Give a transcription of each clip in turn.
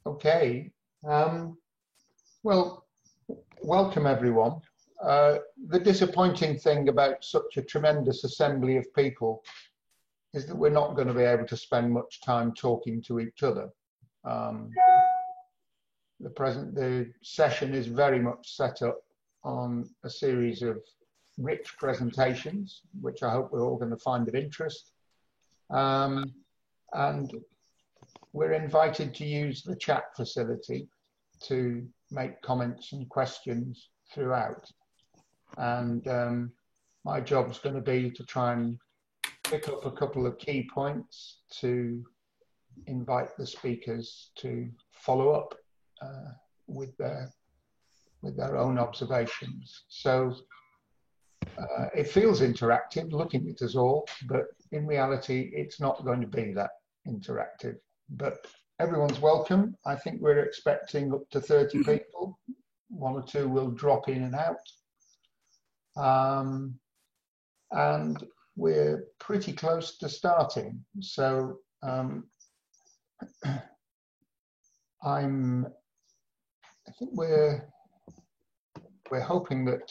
Okay. Well, welcome everyone. The disappointing thing about such a tremendous assembly of people is that we're not going to be able to spend much time talking to each other. The session is very much set up on a series of rich presentations, which I hope we're all going to find of interest. And we're invited to use the chat facility to make comments and questions throughout. And my job's going to be to try and pick up a couple of key points to invite the speakers to follow up with their own observations. So it feels interactive looking at us all, but in reality, it's not going to be that interactive. But everyone's welcome. I think we're expecting up to 30 people. One or two will drop in and out. And we're pretty close to starting. So I think we're hoping that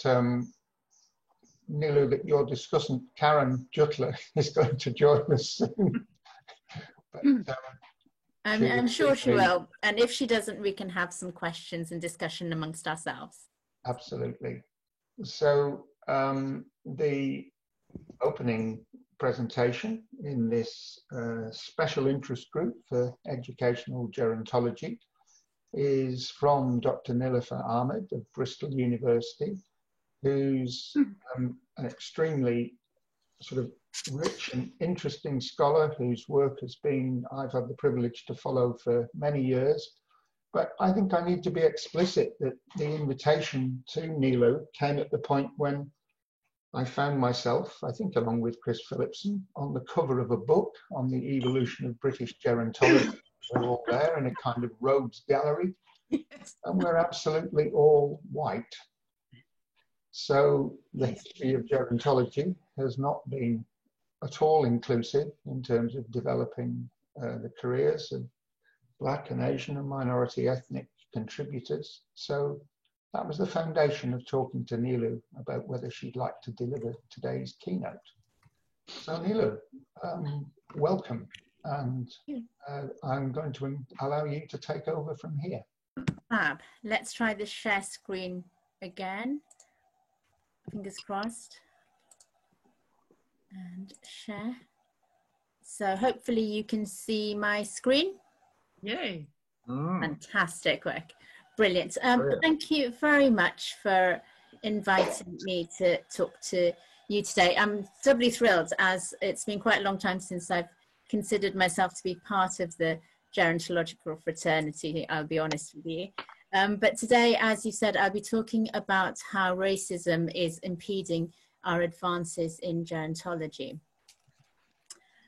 Nilu, that your discussant Karen Jutler is going to join us soon. But, I'm sure she will. And if she doesn't, we can have some questions and discussion amongst ourselves. Absolutely. So the opening presentation in this special interest group for educational gerontology is from Dr. Nilofer Ahmed of Bristol University, who's an extremely sort of rich and interesting scholar whose work I've had the privilege to follow for many years. But I think I need to be explicit that the invitation to Nilu came at the point when I found myself, I think along with Chris Phillipson, on the cover of a book on the evolution of British gerontology. We're all there in a kind of rogues gallery, and we're absolutely all white. So the history of gerontology has not been at all inclusive in terms of developing the careers of Black and Asian and minority ethnic contributors. So that was the foundation of talking to Nilu about whether she'd like to deliver today's keynote. So Nilu, welcome. And I'm going to allow you to take over from here. Fab. Let's try the share screen again. Fingers crossed. And share. So hopefully you can see my screen. Yay. Fantastic work. Brilliant. Thank you very much for inviting me to talk to you today. I'm doubly thrilled, as it's been quite a long time since I've considered myself to be part of the gerontological fraternity, I'll be honest with you. But today, as you said, I'll be talking about how racism is impeding our advances in gerontology.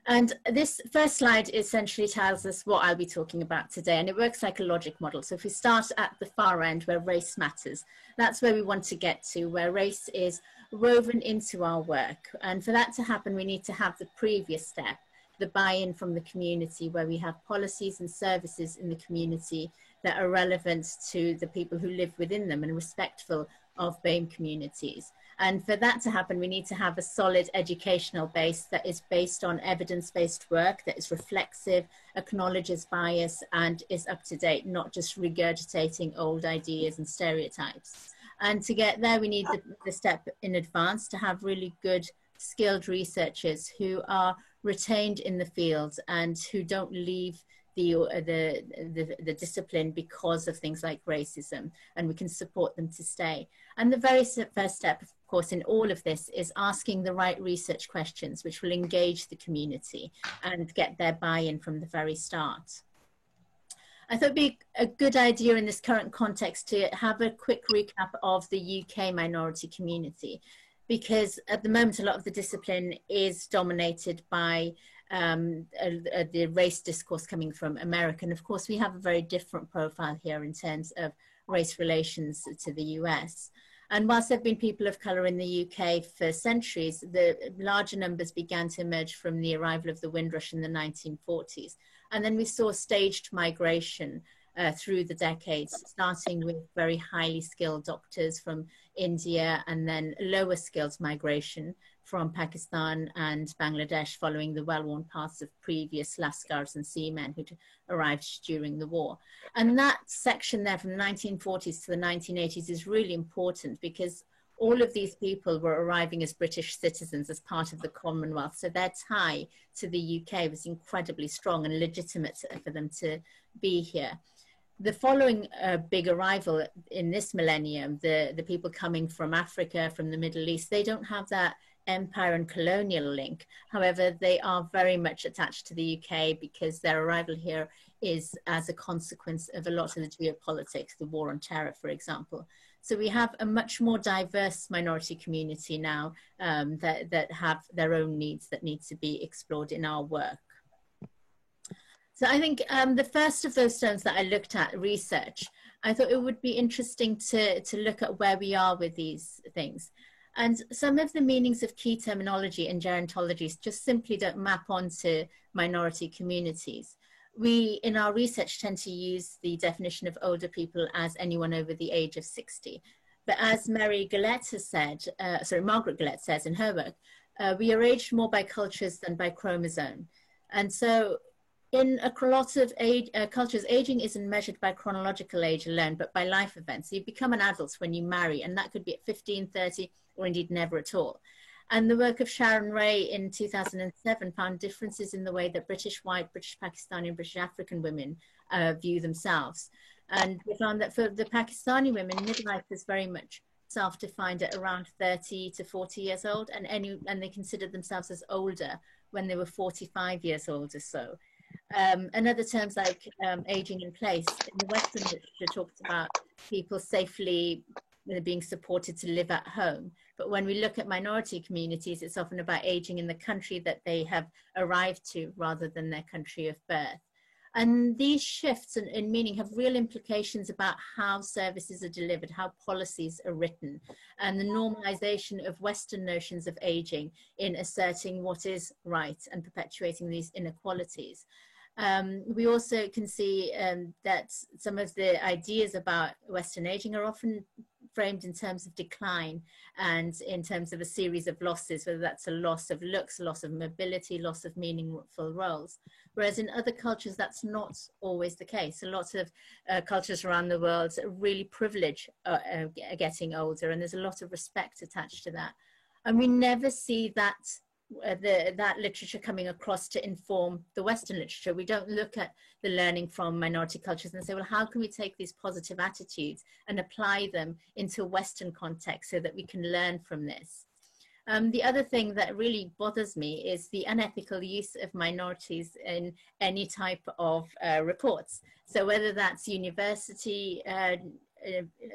And this first slide essentially tells us what I'll be talking about today, and it works like a logic model. So if we start at the far end where race matters, that's where we want to get to, where race is woven into our work. And for that to happen, we need to have the previous step, the buy-in from the community, where we have policies and services in the community that are relevant to the people who live within them and respectful of BAME communities. And for that to happen, we need to have a solid educational base that is based on evidence-based work, that is reflexive, acknowledges bias, and is up to date, not just regurgitating old ideas and stereotypes. And to get there, we need the step in advance to have really good, skilled researchers who are retained in the field and who don't leave the discipline because of things like racism, and we can support them to stay. And the very first step, of course, in all of this is asking the right research questions which will engage the community and get their buy-in from the very start. I thought it'd be a good idea in this current context to have a quick recap of the UK minority community, because at the moment a lot of the discipline is dominated by the race discourse coming from America. And of course, we have a very different profile here in terms of race relations to the US. And whilst there have been people of colour in the UK for centuries, the larger numbers began to emerge from the arrival of the Windrush in the 1940s. And then we saw staged migration through the decades, starting with very highly skilled doctors from India and then lower skilled migration from Pakistan and Bangladesh following the well-worn paths of previous Lascars and seamen who'd arrived during the war. And that section there from the 1940s to the 1980s is really important because all of these people were arriving as British citizens as part of the Commonwealth. So their tie to the UK was incredibly strong and legitimate for them to be here. The following big arrival in this millennium, the people coming from Africa, from the Middle East, they don't have that empire and colonial link. However, they are very much attached to the UK because their arrival here is as a consequence of a lot of the geopolitics, the war on terror, for example. So we have a much more diverse minority community now that have their own needs that need to be explored in our work. So I think the first of those terms that I looked at, research, I thought it would be interesting to look at where we are with these things. And some of the meanings of key terminology in gerontology just simply don't map onto minority communities. We, in our research, tend to use the definition of older people as anyone over the age of 60. But as Margaret Gillette says in her work, we are aged more by cultures than by chromosome. And so in a lot of cultures, aging isn't measured by chronological age alone, but by life events. So you become an adult when you marry, and that could be at 15, 30, or indeed never at all. And the work of Sharon Ray in 2007 found differences in the way that British white, British Pakistani, and British African women view themselves. And we found that for the Pakistani women, midlife is very much self-defined at around 30 to 40 years old, and they considered themselves as older when they were 45 years old or so. And other terms like aging in place. In the Western literature talks about people safely being supported to live at home. But when we look at minority communities, it's often about aging in the country that they have arrived to rather than their country of birth. And these shifts in meaning have real implications about how services are delivered, how policies are written, and the normalization of Western notions of aging in asserting what is right and perpetuating these inequalities. We also can see that some of the ideas about Western aging are often framed in terms of decline and in terms of a series of losses, whether that's a loss of looks, loss of mobility, loss of meaningful roles. Whereas in other cultures, that's not always the case. A lot of cultures around the world really privilege getting older, and there's a lot of respect attached to that. And we never see that that literature coming across to inform the Western literature. We don't look at the learning from minority cultures and say, well, how can we take these positive attitudes and apply them into a Western context so that we can learn from this? The other thing that really bothers me is the unethical use of minorities in any type of reports. So whether that's university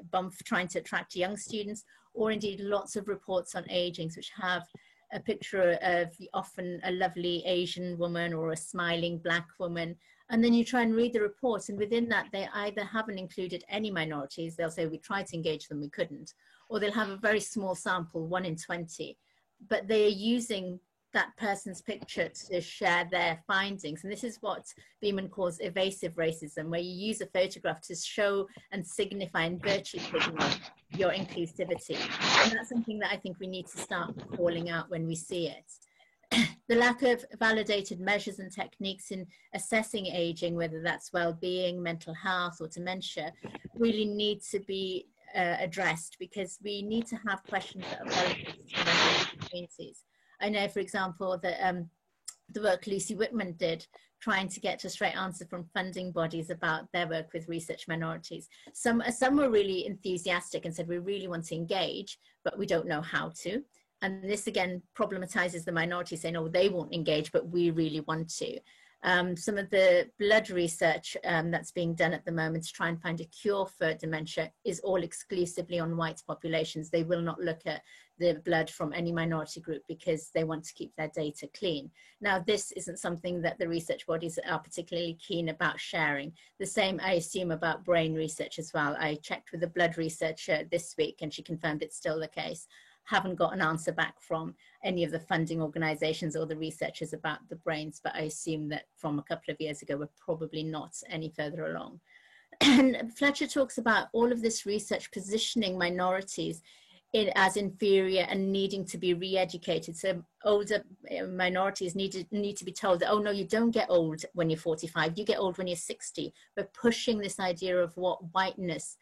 bump trying to attract young students, or indeed lots of reports on aging which have a picture of often a lovely Asian woman or a smiling Black woman. And then you try and read the reports, and within that, they either haven't included any minorities. They'll say, we tried to engage them, we couldn't. Or they'll have a very small sample, 1 in 20. But they are using that person's picture to share their findings. And this is what Beeman calls evasive racism, where you use a photograph to show and signify and virtually signal your inclusivity. And that's something that I think we need to start calling out when we see it. The lack of validated measures and techniques in assessing aging, whether that's well-being, mental health, or dementia, really need to be addressed, because we need to have questions that are relevant to minority communities. I know, for example, that the work Lucy Whitman did, trying to get a straight answer from funding bodies about their work with research minorities. Some were really enthusiastic and said, we really want to engage, but we don't know how to. And this again problematizes the minority, saying, oh, they won't engage, but we really want to. Some of the blood research that's being done at the moment to try and find a cure for dementia is all exclusively on white populations. They will not look at the blood from any minority group because they want to keep their data clean. Now, this isn't something that the research bodies are particularly keen about sharing. The same, I assume, about brain research as well. I checked with a blood researcher this week and she confirmed it's still the case. Haven't got an answer back from any of the funding organizations or the researchers about the brains, but I assume that from a couple of years ago, we're probably not any further along. And Fletcher talks about all of this research positioning minorities as inferior and needing to be re-educated. So older minorities need to be told that, oh no, you don't get old when you're 45, you get old when you're 60. We're pushing this idea of what whiteness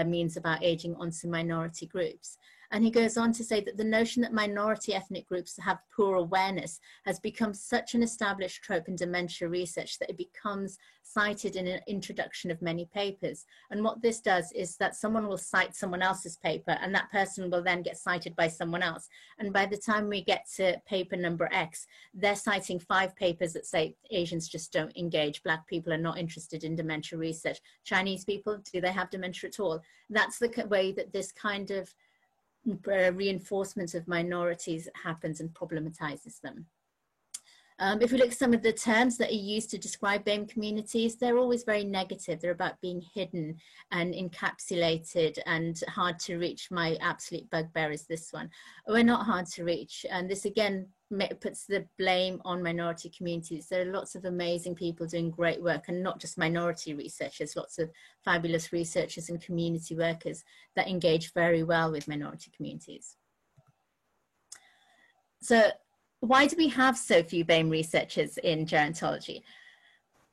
means about aging onto minority groups. And he goes on to say that the notion that minority ethnic groups have poor awareness has become such an established trope in dementia research that it becomes cited in an introduction of many papers. And what this does is that someone will cite someone else's paper, and that person will then get cited by someone else. And by the time we get to paper number X, they're citing 5 papers that say Asians just don't engage, Black people are not interested in dementia research, Chinese people, do they have dementia at all? That's the way that this kind of reinforcement of minorities happens and problematizes them. If we look at some of the terms that are used to describe BAME communities, they're always very negative. They're about being hidden and encapsulated and hard to reach. My absolute bugbear is this one. We're not hard to reach. And this again puts the blame on minority communities. There are lots of amazing people doing great work, and not just minority researchers, lots of fabulous researchers and community workers that engage very well with minority communities. So why do we have so few BAME researchers in gerontology?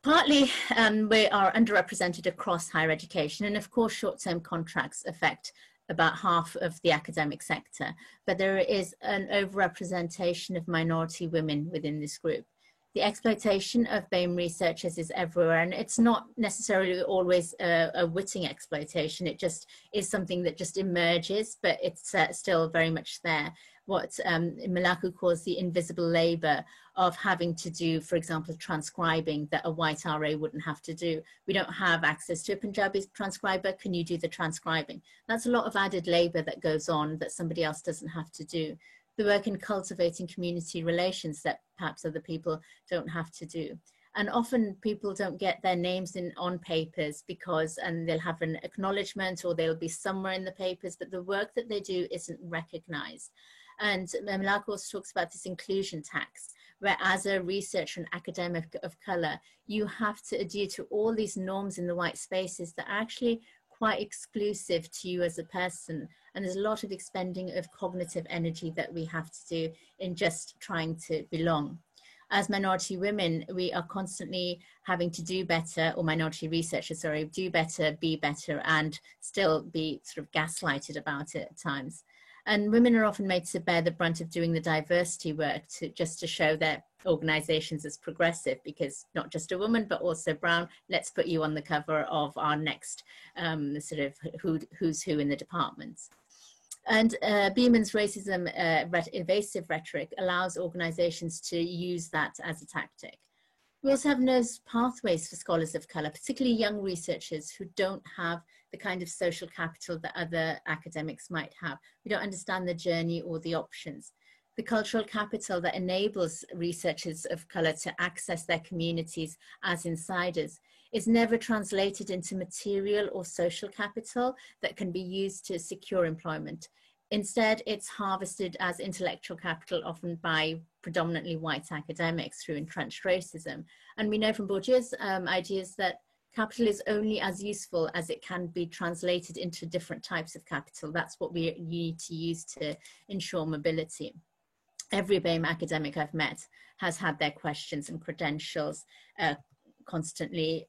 Partly we are underrepresented across higher education, and of course short-term contracts affect about half of the academic sector, but there is an overrepresentation of minority women within this group. The exploitation of BAME researchers is everywhere, and it's not necessarily always a witting exploitation. It just is something that just emerges, but it's still very much there. What Malaku calls the invisible labor of having to do, for example, transcribing that a white RA wouldn't have to do. We don't have access to a Punjabi transcriber. Can you do the transcribing? That's a lot of added labor that goes on that somebody else doesn't have to do. The work in cultivating community relations that perhaps other people don't have to do. And often people don't get their names on papers because, and they'll have an acknowledgement or they'll be somewhere in the papers, but the work that they do isn't recognized. And Malaku also talks about this inclusion tax, where as a researcher and academic of color, you have to adhere to all these norms in the white spaces that are actually quite exclusive to you as a person. And there's a lot of expending of cognitive energy that we have to do in just trying to belong. As minority women, we are constantly having to do better, or minority researchers, sorry, do better, be better, and still be sort of gaslighted about it at times. And women are often made to bear the brunt of doing the diversity work just to show their organizations as progressive, because not just a woman, but also brown, let's put you on the cover of our next sort of who's who in the departments. And Beeman's racism evasive rhetoric allows organizations to use that as a tactic. We also have no pathways for scholars of color, particularly young researchers who don't have the kind of social capital that other academics might have. We don't understand the journey or the options. The cultural capital that enables researchers of color to access their communities as insiders is never translated into material or social capital that can be used to secure employment. Instead, it's harvested as intellectual capital, often by predominantly white academics through entrenched racism. And we know from Bourdieu's ideas that capital is only as useful as it can be translated into different types of capital. That's what we need to use to ensure mobility. Every BAME academic I've met has had their questions and credentials constantly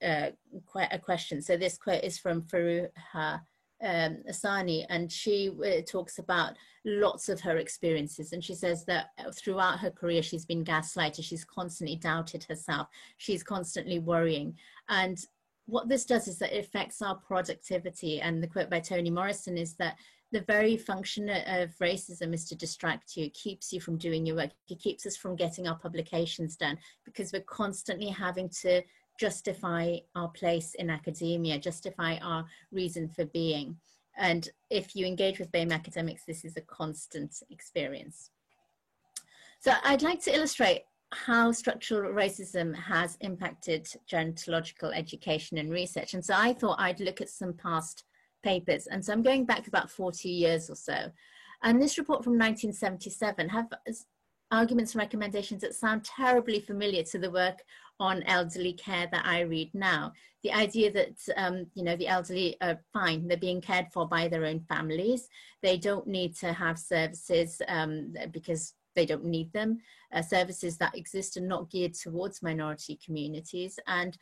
questioned. So this quote is from Faruha Asani, and she talks about lots of her experiences, and she says that throughout her career she's been gaslighted, she's constantly doubted herself, she's constantly worrying. And what this does is that it affects our productivity. And the quote by Toni Morrison is that the very function of racism is to distract you. It keeps you from doing your work. It keeps us from getting our publications done, because we're constantly having to justify our place in academia, justify our reason for being. And if you engage with BAME academics, this is a constant experience. So I'd like to illustrate how structural racism has impacted gerontological education and research. And so I thought I'd look at some past papers. And so I'm going back about 40 years or so. And this report from 1977 arguments and recommendations that sound terribly familiar to the work on elderly care that I read now. The idea that, you know, the elderly are fine, they're being cared for by their own families. They don't need to have services because they don't need them. Services that exist are not geared towards minority communities. And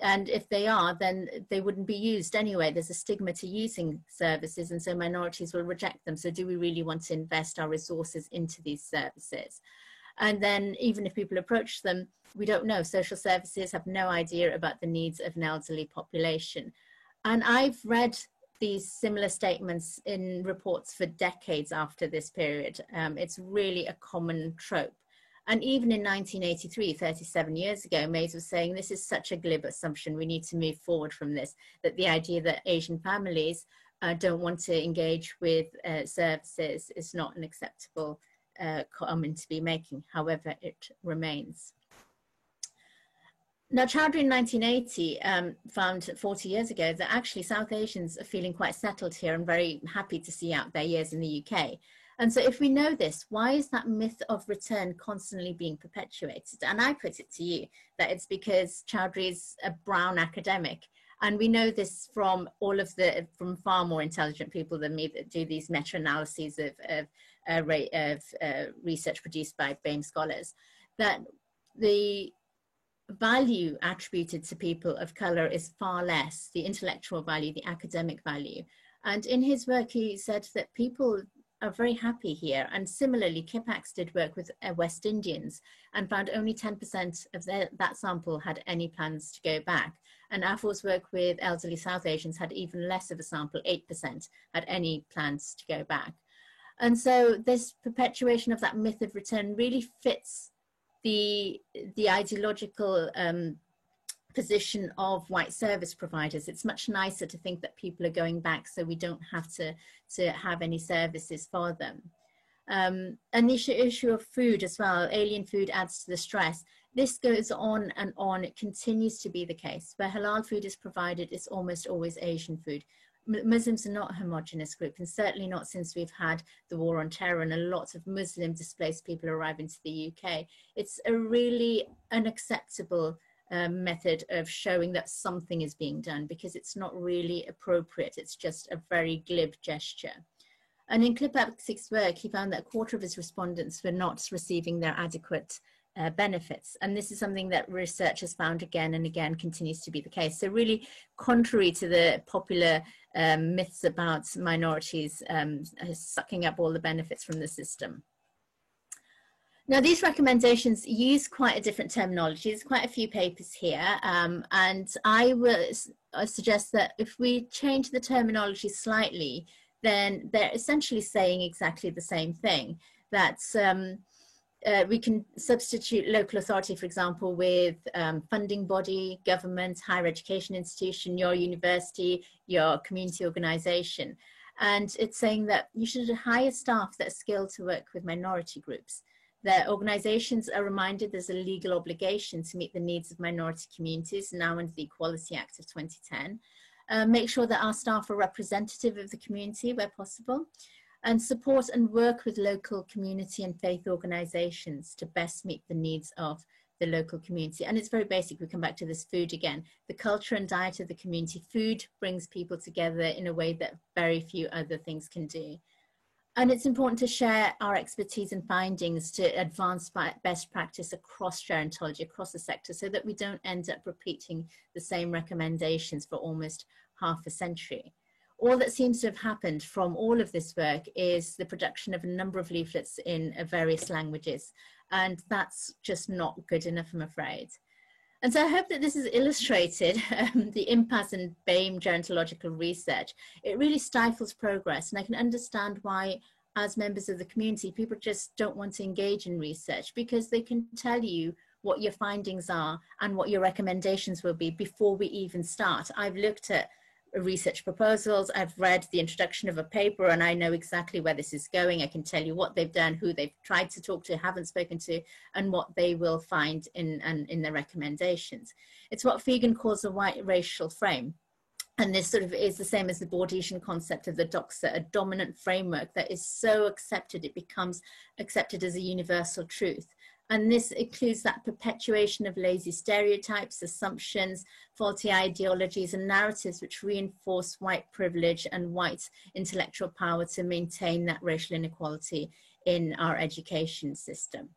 if they are, then they wouldn't be used anyway. There's a stigma to using services, and so minorities will reject them. So do we really want to invest our resources into these services? And then even if people approach them, we don't know. Social services have no idea about the needs of an elderly population. And I've read these similar statements in reports for decades after this period. It's really a common trope. And even in 1983, 37 years ago, Mays was saying, this is such a glib assumption, we need to move forward from this, that the idea that Asian families don't want to engage with services is not an acceptable comment to be making. However, it remains. Now, Chowdhury in 1980 found 40 years ago that actually South Asians are feeling quite settled here and very happy to see out their years in the UK. And so if we know this, why is that myth of return constantly being perpetuated? And I put it to you that it's because Chowdhury is a brown academic. And we know this from from far more intelligent people than me that do these meta-analyses of research produced by BAME scholars, that the value attributed to people of color is far less, the intellectual value, the academic value. And in his work, he said that people are very happy here. And similarly, Kippax did work with West Indians and found only 10% of that sample had any plans to go back. And Affor's work with elderly South Asians had even less of a sample, 8% had any plans to go back. And so this perpetuation of that myth of return really fits the ideological position of white service providers. It's much nicer to think that people are going back so we don't have to have any services for them. And the issue of food as well, alien food adds to the stress. This goes on and on. It continues to be the case. Where halal food is provided, it's almost always Asian food. Muslims are not a homogenous group, and certainly not since we've had the war on terror and a lot of Muslim displaced people arrive into the UK. It's a really unacceptable method of showing that something is being done, because it's not really appropriate. It's just a very glib gesture. And in Kippax's work, he found that a quarter of his respondents were not receiving their adequate benefits. And this is something that research has found again and again continues to be the case. So really contrary to the popular myths about minorities sucking up all the benefits from the system. Now, these recommendations use quite a different terminology. There's quite a few papers here, and I suggest that if we change the terminology slightly, then they're essentially saying exactly the same thing, that we can substitute local authority, for example, with funding body, government, higher education institution, your university, your community organization. And it's saying that you should hire staff that are skilled to work with minority groups. The organizations are reminded there's a legal obligation to meet the needs of minority communities now under the Equality Act of 2010. Make sure that our staff are representative of the community where possible, and support and work with local community and faith organizations to best meet the needs of the local community. And it's very basic. We come back to this food again. The culture and diet of the community. Food brings people together in a way that very few other things can do. And it's important to share our expertise and findings to advance best practice across gerontology, across the sector, so that we don't end up repeating the same recommendations for almost half a century. All that seems to have happened from all of this work is the production of a number of leaflets in various languages, and that's just not good enough, I'm afraid. And so I hope that this has illustrated the impasse in BAME gerontological research. It really stifles progress, and I can understand why, as members of the community, people just don't want to engage in research, because they can tell you what your findings are and what your recommendations will be before we even start. I've looked at research proposals, I've read the introduction of a paper, and I know exactly where this is going. I can tell you what they've done, who they've tried to talk to, haven't spoken to, and what they will find in their recommendations. It's what Fegan calls a white racial frame. And this sort of is the same as the Bordesian concept of the doxa, a dominant framework that is so accepted, it becomes accepted as a universal truth. And this includes that perpetuation of lazy stereotypes, assumptions, faulty ideologies, and narratives which reinforce white privilege and white intellectual power to maintain that racial inequality in our education system.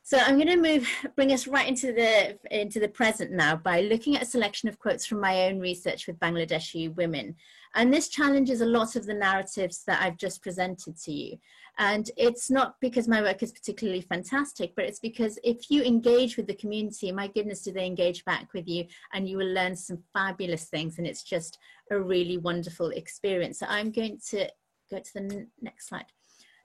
So I'm going to bring us right into the present now by looking at a selection of quotes from my own research with Bangladeshi women. And this challenges a lot of the narratives that I've just presented to you. And it's not because my work is particularly fantastic, but it's because if you engage with the community, my goodness, do they engage back with you, and you will learn some fabulous things. And it's just a really wonderful experience. So I'm going to go to the next slide.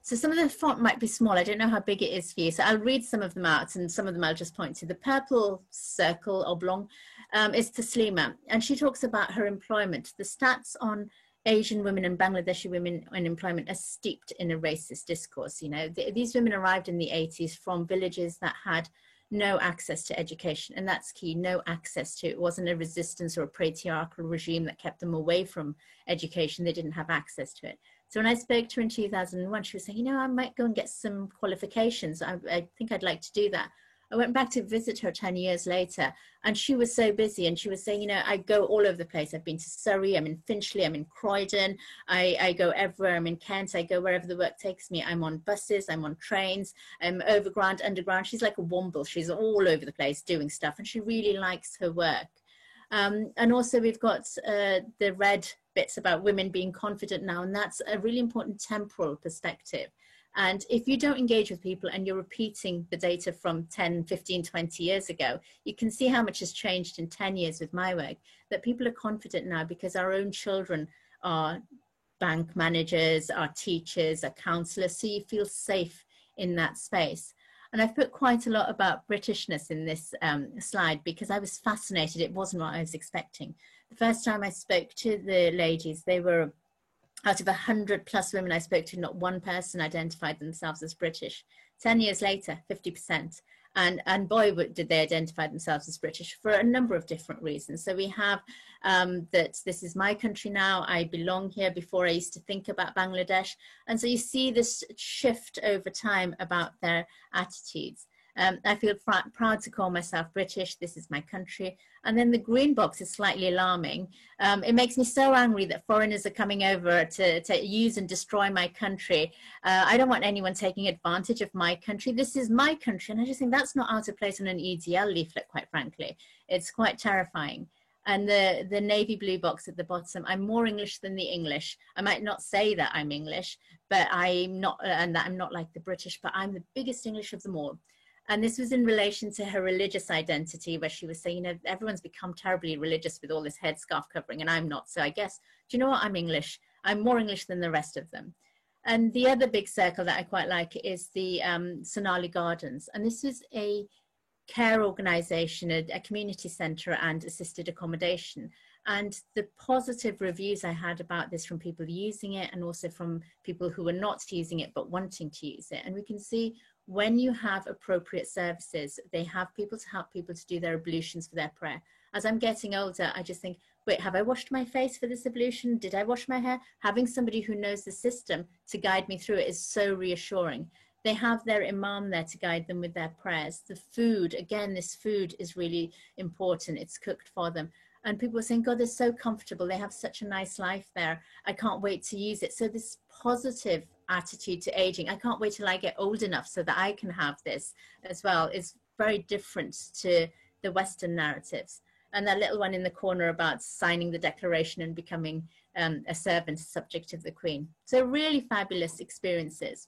So some of the font might be small. I don't know how big it is for you. So I'll read some of them out, and some of them I'll just point to. The purple circle, oblong, is Taslima, and she talks about her employment. The stats on Asian women and Bangladeshi women in employment are steeped in a racist discourse. You know, these women arrived in the 80s from villages that had no access to education, and that's key, no access to it. It wasn't a resistance or a patriarchal regime that kept them away from education. They didn't have access to it. So when I spoke to her in 2001, she was saying, you know, I might go and get some qualifications. I think I'd like to do that. I went back to visit her 10 years later, and she was so busy, and she was saying, you know, I go all over the place. I've been to Surrey, I'm in Finchley, I'm in Croydon, I go everywhere, I'm in Kent, I go wherever the work takes me. I'm on buses, I'm on trains, I'm overground, underground. She's like a womble. She's all over the place doing stuff, and she really likes her work. And also we've got the red bits about women being confident now, and that's a really important temporal perspective. And if you don't engage with people and you're repeating the data from 10, 15, 20 years ago, you can see how much has changed in 10 years with my work, that people are confident now because our own children are bank managers, are teachers, are counselors, so you feel safe in that space. And I've put quite a lot about Britishness in this slide because I was fascinated. It wasn't what I was expecting. The first time I spoke to the ladies, they were, out of 100+ women I spoke to, not one person identified themselves as British. 10 years later, 50%. And boy, did they identify themselves as British for a number of different reasons. So we have that this is my country now, I belong here. Before I used to think about Bangladesh. And so you see this shift over time about their attitudes. I feel proud to call myself British. This is my country. And then the green box is slightly alarming. It makes me so angry that foreigners are coming over to use and destroy my country. I don't want anyone taking advantage of my country. This is my country. And I just think that's not out of place on an EDL leaflet, quite frankly. It's quite terrifying. And the navy blue box at the bottom, I'm more English than the English. I might not say that I'm English, but I'm not, and that I'm not like the British, but I'm the biggest English of them all. And this was in relation to her religious identity, where she was saying, you know, everyone's become terribly religious with all this headscarf covering, and I'm not. So I guess, do you know what? I'm English. I'm more English than the rest of them. And the other big circle that I quite like is the Sonali Gardens. And this is a care organization, a community center and assisted accommodation. And the positive reviews I had about this from people using it, and also from people who were not using it but wanting to use it. And we can see when you have appropriate services, they have people to help people to do their ablutions for their prayer. As I'm getting older, I just think, wait, have I washed my face for this ablution? Did I wash my hair? Having somebody who knows the system to guide me through it is so reassuring. They have their imam there to guide them with their prayers. The food, again, this food is really important. It's cooked for them. And people are saying, God, they're so comfortable. They have such a nice life there. I can't wait to use it. So this positive attitude to aging, I can't wait till I get old enough so that I can have this as well, is very different to the Western narratives. And that little one in the corner about signing the declaration and becoming a servant, subject of the Queen. So really fabulous experiences.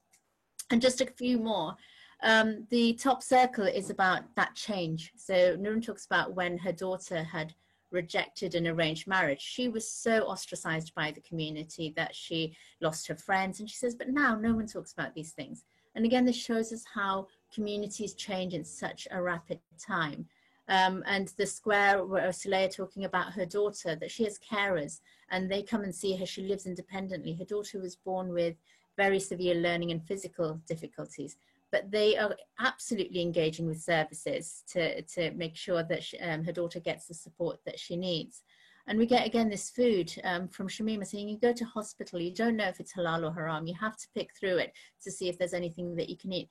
And just a few more. The top circle is about that change. So Nurun talks about when her daughter had rejected an arranged marriage. She was so ostracized by the community that she lost her friends. And she says, but now no one talks about these things. And again, this shows us how communities change in such a rapid time. And the square where Ursula talking about her daughter, that she has carers and they come and see her. She lives independently. Her daughter was born with very severe learning and physical difficulties, but they are absolutely engaging with services to make sure that her daughter gets the support that she needs. And we get, again, this food from Shamima saying, you go to hospital, you don't know if it's halal or haram. You have to pick through it to see if there's anything that you can eat.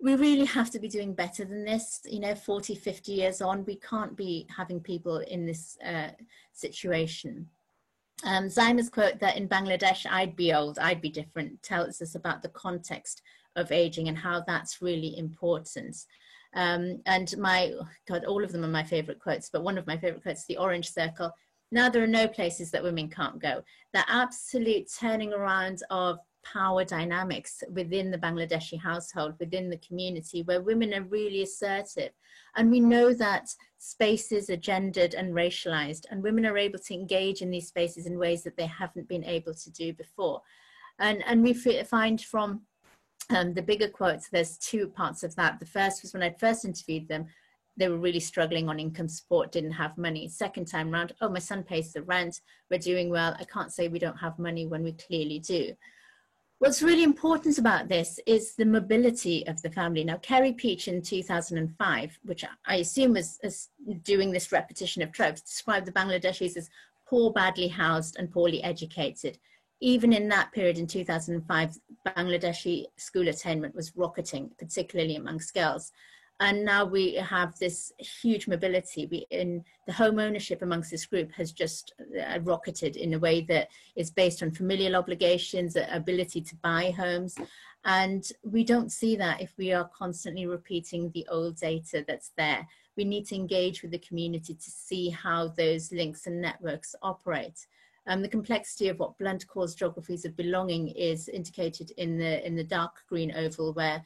We really have to be doing better than this. You know, 40, 50 years on, we can't be having people in this situation. Zaima's quote that in Bangladesh, I'd be old, I'd be different, tells us about the context of aging and how that's really important. And God, all of them are my favorite quotes, but one of my favorite quotes, the orange circle. Now there are no places that women can't go. The absolute turning around of power dynamics within the Bangladeshi household, within the community, where women are really assertive. And we know that spaces are gendered and racialized, and women are able to engage in these spaces in ways that they haven't been able to do before. And we find from the bigger quotes, there's two parts of that. The first was when I first interviewed them, they were really struggling on income support, didn't have money. Second time round, oh, my son pays the rent, we're doing well. I can't say we don't have money when we clearly do. What's really important about this is the mobility of the family. Now, Kerry Peach in 2005, which I assume was doing this repetition of tropes, described the Bangladeshis as poor, badly housed, and poorly educated. Even in that period in 2005, Bangladeshi school attainment was rocketing, particularly amongst girls. And now we have this huge mobility. In the home ownership amongst this group has just rocketed in a way that is based on familial obligations, ability to buy homes. And we don't see that if we are constantly repeating the old data that's there. We need to engage with the community to see how those links and networks operate. The complexity of what Blunt calls geographies of belonging is indicated in the dark green oval, where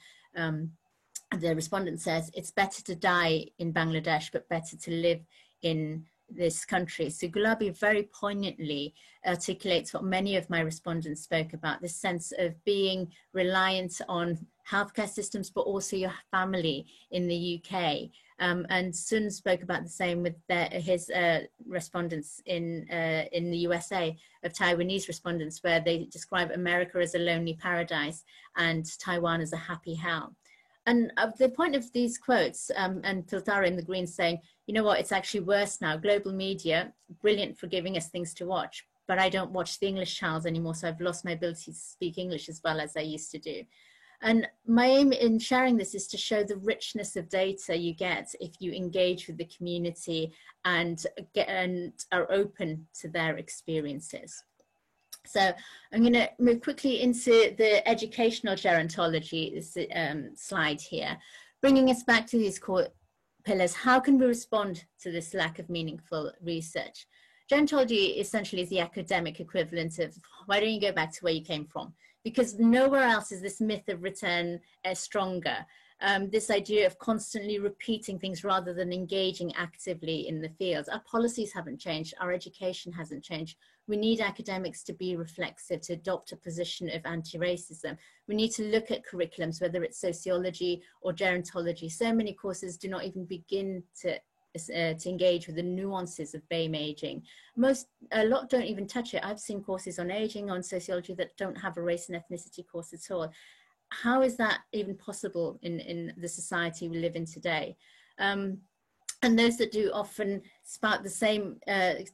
the respondent says it's better to die in Bangladesh, but better to live in this country. So Gulabi very poignantly articulates what many of my respondents spoke about, this sense of being reliant on healthcare systems, but also your family in the UK. And Sun spoke about the same with his respondents in the USA, of Taiwanese respondents, where they describe America as a lonely paradise and Taiwan as a happy hell. And the point of these quotes, and Piltara in the green saying, you know what, it's actually worse now. Global media, brilliant for giving us things to watch, but I don't watch the English channels anymore, so I've lost my ability to speak English as well as I used to do. And my aim in sharing this is to show the richness of data you get if you engage with the community and are open to their experiences. So I'm going to move quickly into the educational gerontology slide here, bringing us back to these core pillars. How can we respond to this lack of meaningful research? Gerontology essentially is the academic equivalent of, why don't you go back to where you came from? Because nowhere else is this myth of return stronger. This idea of constantly repeating things rather than engaging actively in the field. Our policies haven't changed, our education hasn't changed. We need academics to be reflexive, to adopt a position of anti-racism. We need to look at curriculums, whether it's sociology or gerontology. So many courses do not even begin to engage with the nuances of BAME aging. A lot don't even touch it. I've seen courses on aging, on sociology, that don't have a race and ethnicity course at all. How is that even possible in the society we live in today? And those that do often spout the same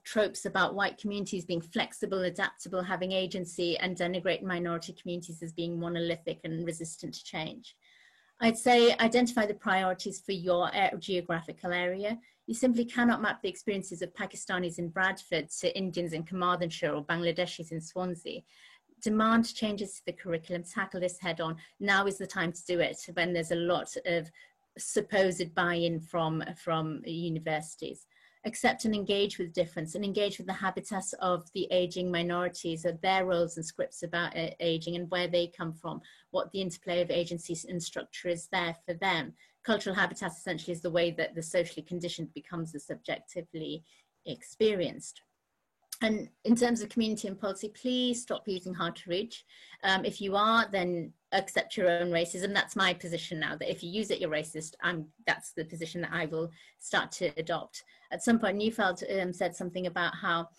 tropes about white communities being flexible, adaptable, having agency, and denigrate minority communities as being monolithic and resistant to change. I'd say identify the priorities for your geographical area. You simply cannot map the experiences of Pakistanis in Bradford to Indians in Carmarthenshire or Bangladeshis in Swansea. Demand changes to the curriculum, tackle this head on. Now is the time to do it, when there's a lot of supposed buy-in from universities. Accept and engage with difference, and engage with the habitats of the aging minorities, of their roles and scripts about aging and where they come from, what the interplay of agencies and structure is there for them. Cultural habitats essentially is the way that the socially conditioned becomes the subjectively experienced. And in terms of community and policy, please stop using hard to reach. If you are, then accept your own racism. That's my position now, that if you use it, you're racist. That's the position that I will start to adopt. At some point, Neufeld said something about how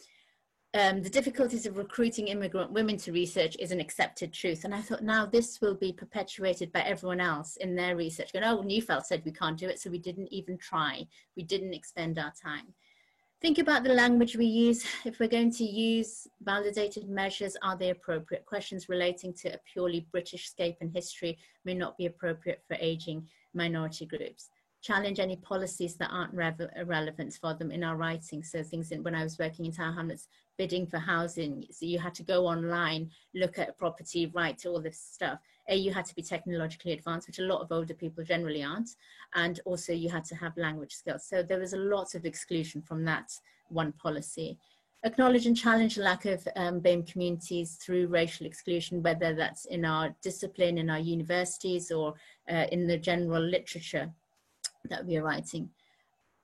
the difficulties of recruiting immigrant women to research is an accepted truth. And I thought, now this will be perpetuated by everyone else in their research. Going, oh, Neufeld said we can't do it, so we didn't even try. We didn't expend our time. Think about the language we use. If we're going to use validated measures, are they appropriate? Questions relating to a purely British scape and history may not be appropriate for aging minority groups. Challenge any policies that aren't relevant for them in our writing. So things when I was working in Tower Hamlets, bidding for housing, so you had to go online, look at a property, write all this stuff. You had to be technologically advanced, which a lot of older people generally aren't. And also you had to have language skills. So there was a lot of exclusion from that one policy. Acknowledge and challenge the lack of BAME communities through racial exclusion, whether that's in our discipline, in our universities, or in the general literature that we are writing.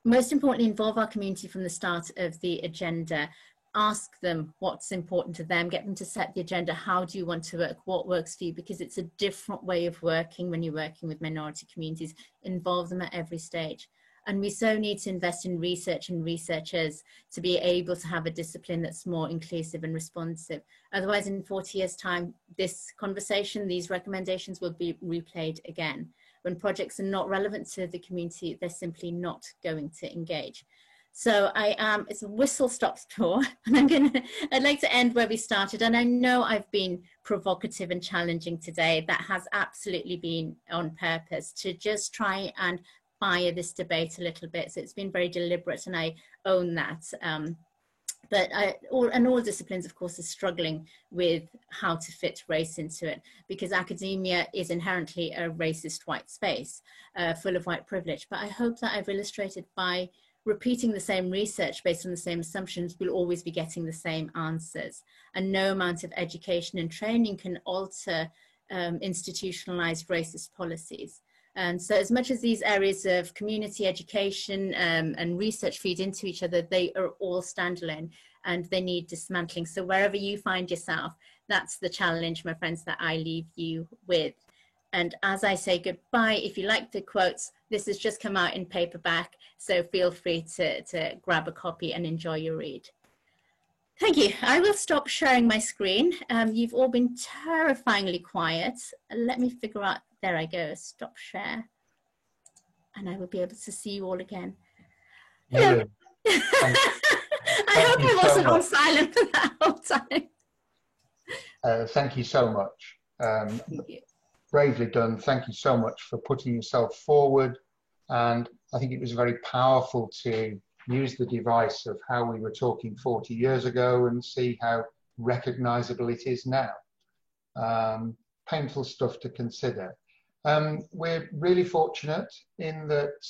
Most importantly, involve our community from the start of the agenda. Ask them what's important to them, get them to set the agenda. How do you want to work? What works for you? Because it's a different way of working when you're working with minority communities. Involve them at every stage. And we so need to invest in research and researchers to be able to have a discipline that's more inclusive and responsive. Otherwise, in 40 years' time, this conversation, these recommendations will be replayed again. When projects are not relevant to the community, they're simply not going to engage. So it's a whistle-stop tour, and I'd like to end where we started. And I know I've been provocative and challenging today. That has absolutely been on purpose to just try and fire this debate a little bit. So it's been very deliberate, and I own that. But all disciplines, of course, are struggling with how to fit race into it, because academia is inherently a racist white space full of white privilege. But I hope that I've illustrated by repeating the same research based on the same assumptions, we'll always be getting the same answers. And no amount of education and training can alter institutionalized racist policies. And so as much as these areas of community education and research feed into each other, they are all standalone and they need dismantling. So wherever you find yourself, that's the challenge, my friends, that I leave you with. And as I say goodbye, if you like the quotes, this has just come out in paperback, so feel free to grab a copy and enjoy your read. Thank you. I will stop sharing my screen. You've all been terrifyingly quiet. Let me figure out, there I go, stop share. And I will be able to see you all again. Yeah. I hope I wasn't on silent for that whole time. Thank you so much. Thank you. Bravely done. Thank you so much for putting yourself forward. And I think it was very powerful to use the device of how we were talking 40 years ago and see how recognizable it is now. Painful stuff to consider. We're really fortunate in that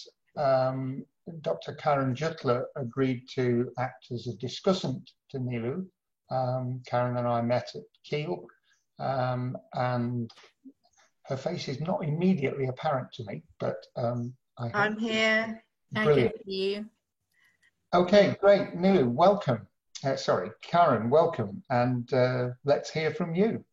Dr. Karen Jutler agreed to act as a discussant to Nilu. Karen and I met at Kiel, and her face is not immediately apparent to me, but I'm here. Brilliant. Thank you. Okay, great. Nilu, welcome. Sorry, Karen, welcome. And let's hear from you.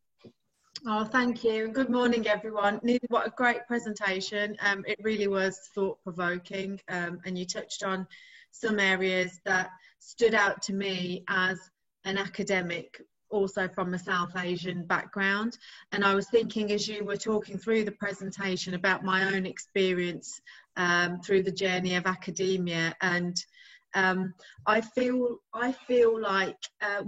Oh, thank you. Good morning, everyone. Neil, what a great presentation. It really was thought-provoking, and you touched on some areas that stood out to me as an academic, also from a South Asian background. And I was thinking, as you were talking through the presentation, about my own experience through the journey of academia. And I feel like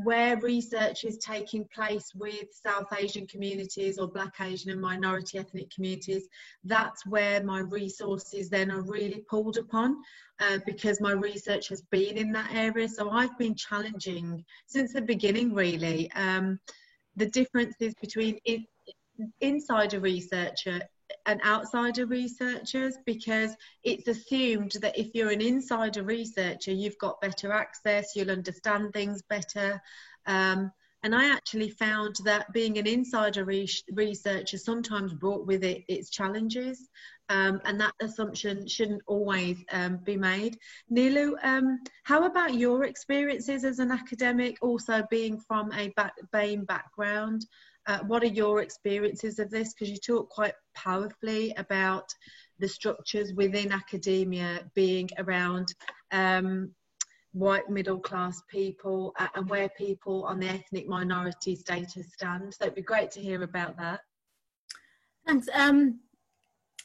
where research is taking place with South Asian communities or Black, Asian and minority ethnic communities, that's where my resources then are really pulled upon, because my research has been in that area. So I've been challenging since the beginning, really, the differences between insider researcher and outsider researchers, because it's assumed that if you're an insider researcher, you've got better access, you'll understand things better. And I actually found that being an insider researcher sometimes brought with it its challenges, and that assumption shouldn't always be made. Nilu, how about your experiences as an academic, also being from a BAME background? What are your experiences of this? Because you talk quite powerfully about the structures within academia being around white middle class people and where people on the ethnic minority status stand. So it'd be great to hear about that. Thanks.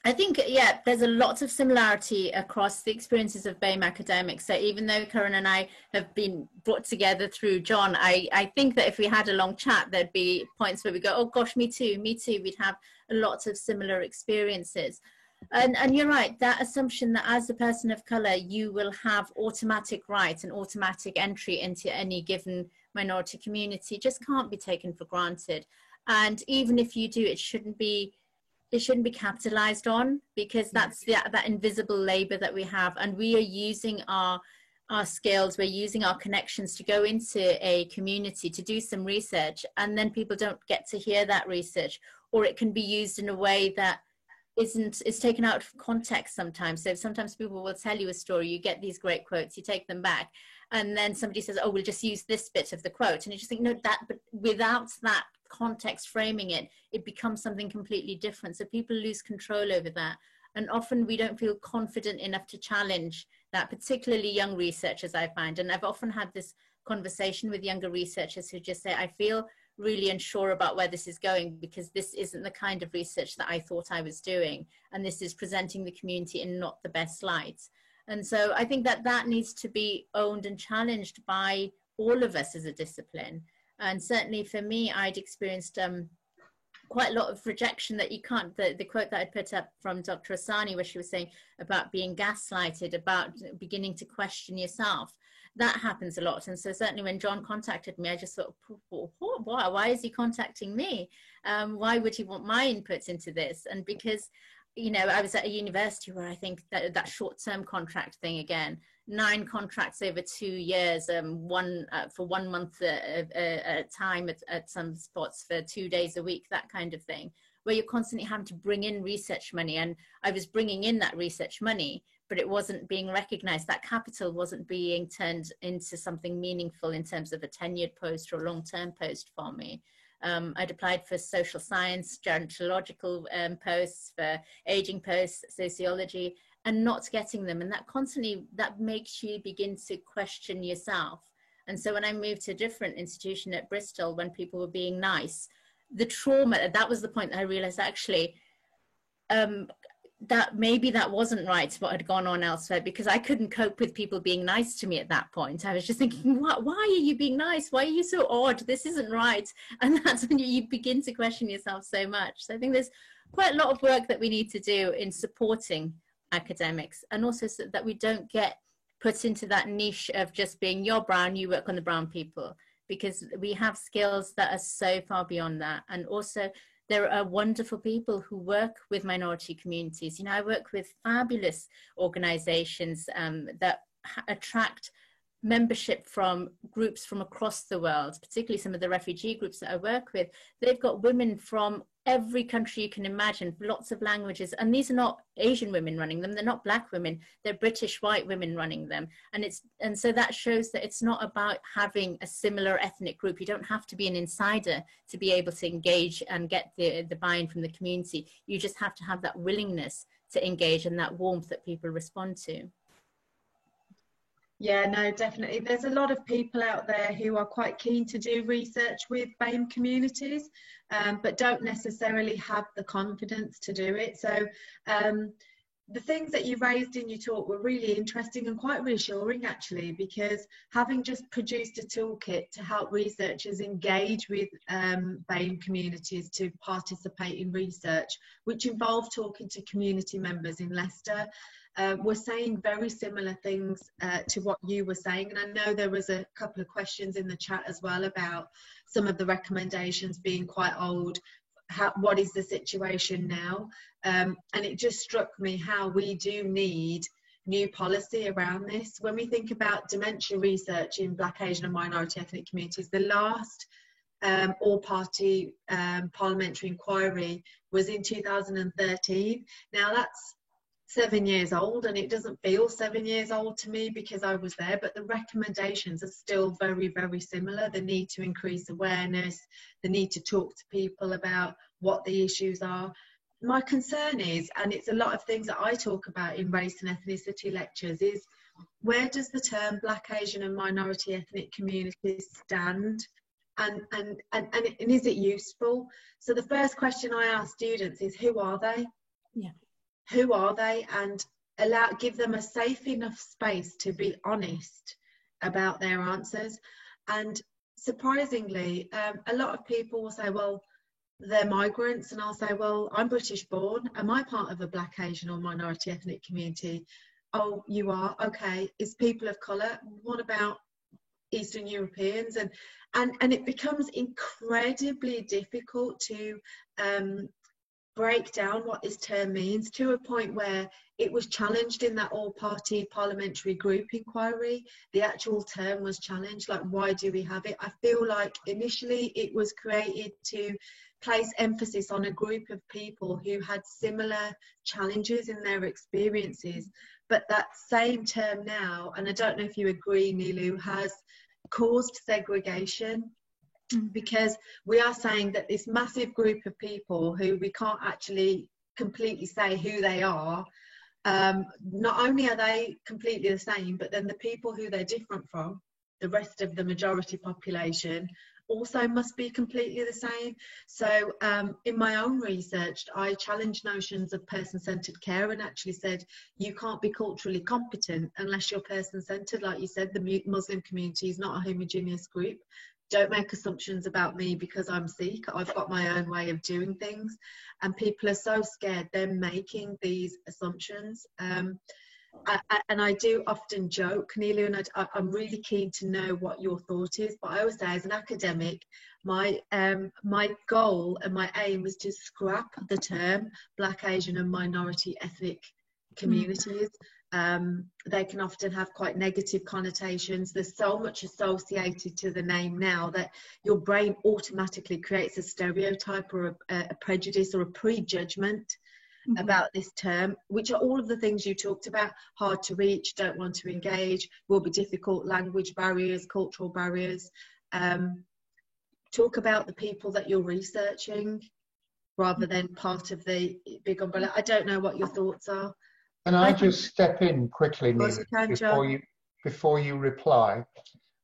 I think, yeah, there's a lot of similarity across the experiences of BAME academics. So even though Karen and I have been brought together through John, I think that if we had a long chat, there'd be points where we go, oh gosh, me too, me too. We'd have a lot of similar experiences. And you're right, that assumption that as a person of colour, you will have automatic rights and automatic entry into any given minority community just can't be taken for granted. And even if you do, it shouldn't be capitalized on, because that's that invisible labor that we have, and we are using our skills, we're using our connections to go into a community to do some research, and then people don't get to hear that research, or it can be used in a way that is taken out of context sometimes. So sometimes people will tell you a story, you get these great quotes, you take them back, and then somebody says, oh, we'll just use this bit of the quote, and you just think, no, that, but without that context framing it, it becomes something completely different. So people lose control over that, and often we don't feel confident enough to challenge that, particularly young researchers, I find. And I've often had this conversation with younger researchers who just say, I feel really unsure about where this is going, because this isn't the kind of research that I thought I was doing, and this is presenting the community in not the best light. And so I think that that needs to be owned and challenged by all of us as a discipline. And certainly for me, I'd experienced quite a lot of rejection that you can't, the quote that I put up from Dr. Asani, where she was saying about being gaslighted, about beginning to question yourself. That happens a lot. And so certainly when John contacted me, I just thought, why is he contacting me? Why would he want my inputs into this? And because, you know, I was at a university where I think that short-term contract thing again, 9 contracts over 2 years, one for 1 month at a time at some spots for 2 days a week, that kind of thing, where you're constantly having to bring in research money. And I was bringing in that research money, but it wasn't being recognized. That capital wasn't being turned into something meaningful in terms of a tenured post or a long-term post for me. I'd applied for social science, gerontological posts, for aging posts, sociology, and not getting them. And that constantly, that makes you begin to question yourself. And so when I moved to a different institution at Bristol, when people were being nice, the trauma, that was the point that I realized actually, that maybe that wasn't right what had gone on elsewhere, because I couldn't cope with people being nice to me at that point. I was just thinking, why are you being nice? Why are you so odd? This isn't right. And that's when you begin to question yourself so much. So I think there's quite a lot of work that we need to do in supporting academics, and also so that we don't get put into that niche of just being, you're brown, you work on the brown people, because we have skills that are so far beyond that. And also there are wonderful people who work with minority communities. You know, I work with fabulous organizations that attract membership from groups from across the world, particularly some of the refugee groups that I work with. They've got women from every country you can imagine, lots of languages, and these are not Asian women running them, they're not Black women, they're British white women running them. And so that shows that it's not about having a similar ethnic group. You don't have to be an insider to be able to engage and get the buy-in from the community. You just have to have that willingness to engage and that warmth that people respond to. Yeah, no, definitely. There's a lot of people out there who are quite keen to do research with BAME communities, but don't necessarily have the confidence to do it. So the things that you raised in your talk were really interesting and quite reassuring, actually, because having just produced a toolkit to help researchers engage with BAME communities to participate in research, which involved talking to community members in Leicester, were saying very similar things to what you were saying. And I know there was a couple of questions in the chat as well about some of the recommendations being quite old. What is the situation now? And it just struck me how we do need new policy around this. When we think about dementia research in Black, Asian and minority ethnic communities, the last all-party parliamentary inquiry was in 2013. Now that's 7 years old, and it doesn't feel 7 years old to me because I was there, but the recommendations are still very, very similar. The need to increase awareness, the need to talk to people about what the issues are. My concern is, and it's a lot of things that I talk about in race and ethnicity lectures, is where does the term Black, Asian and minority ethnic communities stand? And is it useful? So the first question I ask students is, who are they? Yeah. who are they, and give them a safe enough space to be honest about their answers. And surprisingly, a lot of people will say, well, they're migrants, and I'll say, well, I'm British born. Am I part of a Black, Asian or minority ethnic community? Oh, you are? Okay. Is people of colour? What about Eastern Europeans? And it becomes incredibly difficult to break down what this term means, to a point where it was challenged in that all-party parliamentary group inquiry. The actual term was challenged, like, why do we have it? I feel like initially it was created to place emphasis on a group of people who had similar challenges in their experiences. But that same term now, and I don't know if you agree, Nilu, has caused segregation, because we are saying that this massive group of people who we can't actually completely say who they are, not only are they completely the same, but then the people who they're different from, the rest of the majority population, also must be completely the same. So in my own research, I challenged notions of person-centered care and actually said, you can't be culturally competent unless you're person-centered. Like you said, the Muslim community is not a homogeneous group. Don't make assumptions about me because I'm Sikh. I've got my own way of doing things. And people are so scared they're making these assumptions. And I do often joke, Nilu, and I'm really keen to know what your thought is, but I always say, as an academic, my goal and my aim is to scrap the term Black, Asian and minority ethnic communities. They can often have quite negative connotations. There's so much associated to the name now that your brain automatically creates a stereotype or a prejudice or a prejudgment about this term, which are all of the things you talked about: hard to reach, don't want to engage, will be difficult, language barriers, cultural barriers. Talk about the people that you're researching rather than part of the big umbrella. I don't know what your thoughts are. Can I just step in quickly, Neil, before you reply?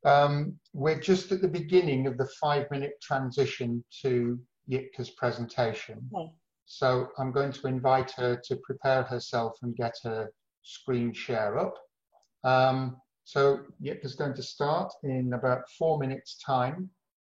We're just at the beginning of the 5-minute transition to Yitka's presentation. Okay. So I'm going to invite her to prepare herself and get her screen share up. So Yitka's going to start in about 4 minutes' time.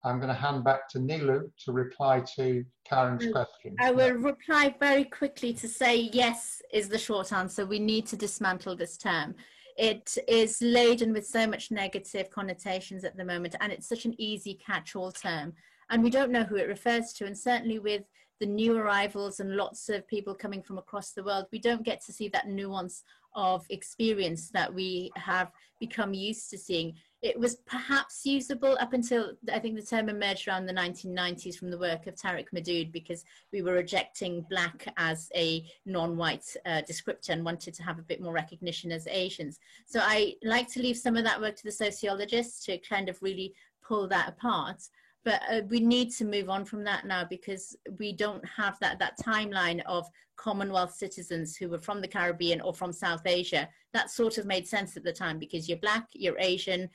I'm going to hand back to Nilu to reply to Karen's question. I will reply very quickly to say yes is the short answer. We need to dismantle this term. It is laden with so much negative connotations at the moment, and it's such an easy catch-all term. And we don't know who it refers to, and certainly with the new arrivals and lots of people coming from across the world, we don't get to see that nuance of experience that we have become used to seeing. It was perhaps usable up until, I think the term emerged around the 1990s from the work of Tariq Madood, because we were rejecting Black as a non-white descriptor and wanted to have a bit more recognition as Asians. So I like to leave some of that work to the sociologists to kind of really pull that apart. But we need to move on from that now, because we don't have that timeline of Commonwealth citizens who were from the Caribbean or from South Asia. That sort of made sense at the time, because you're Black, you're Asian,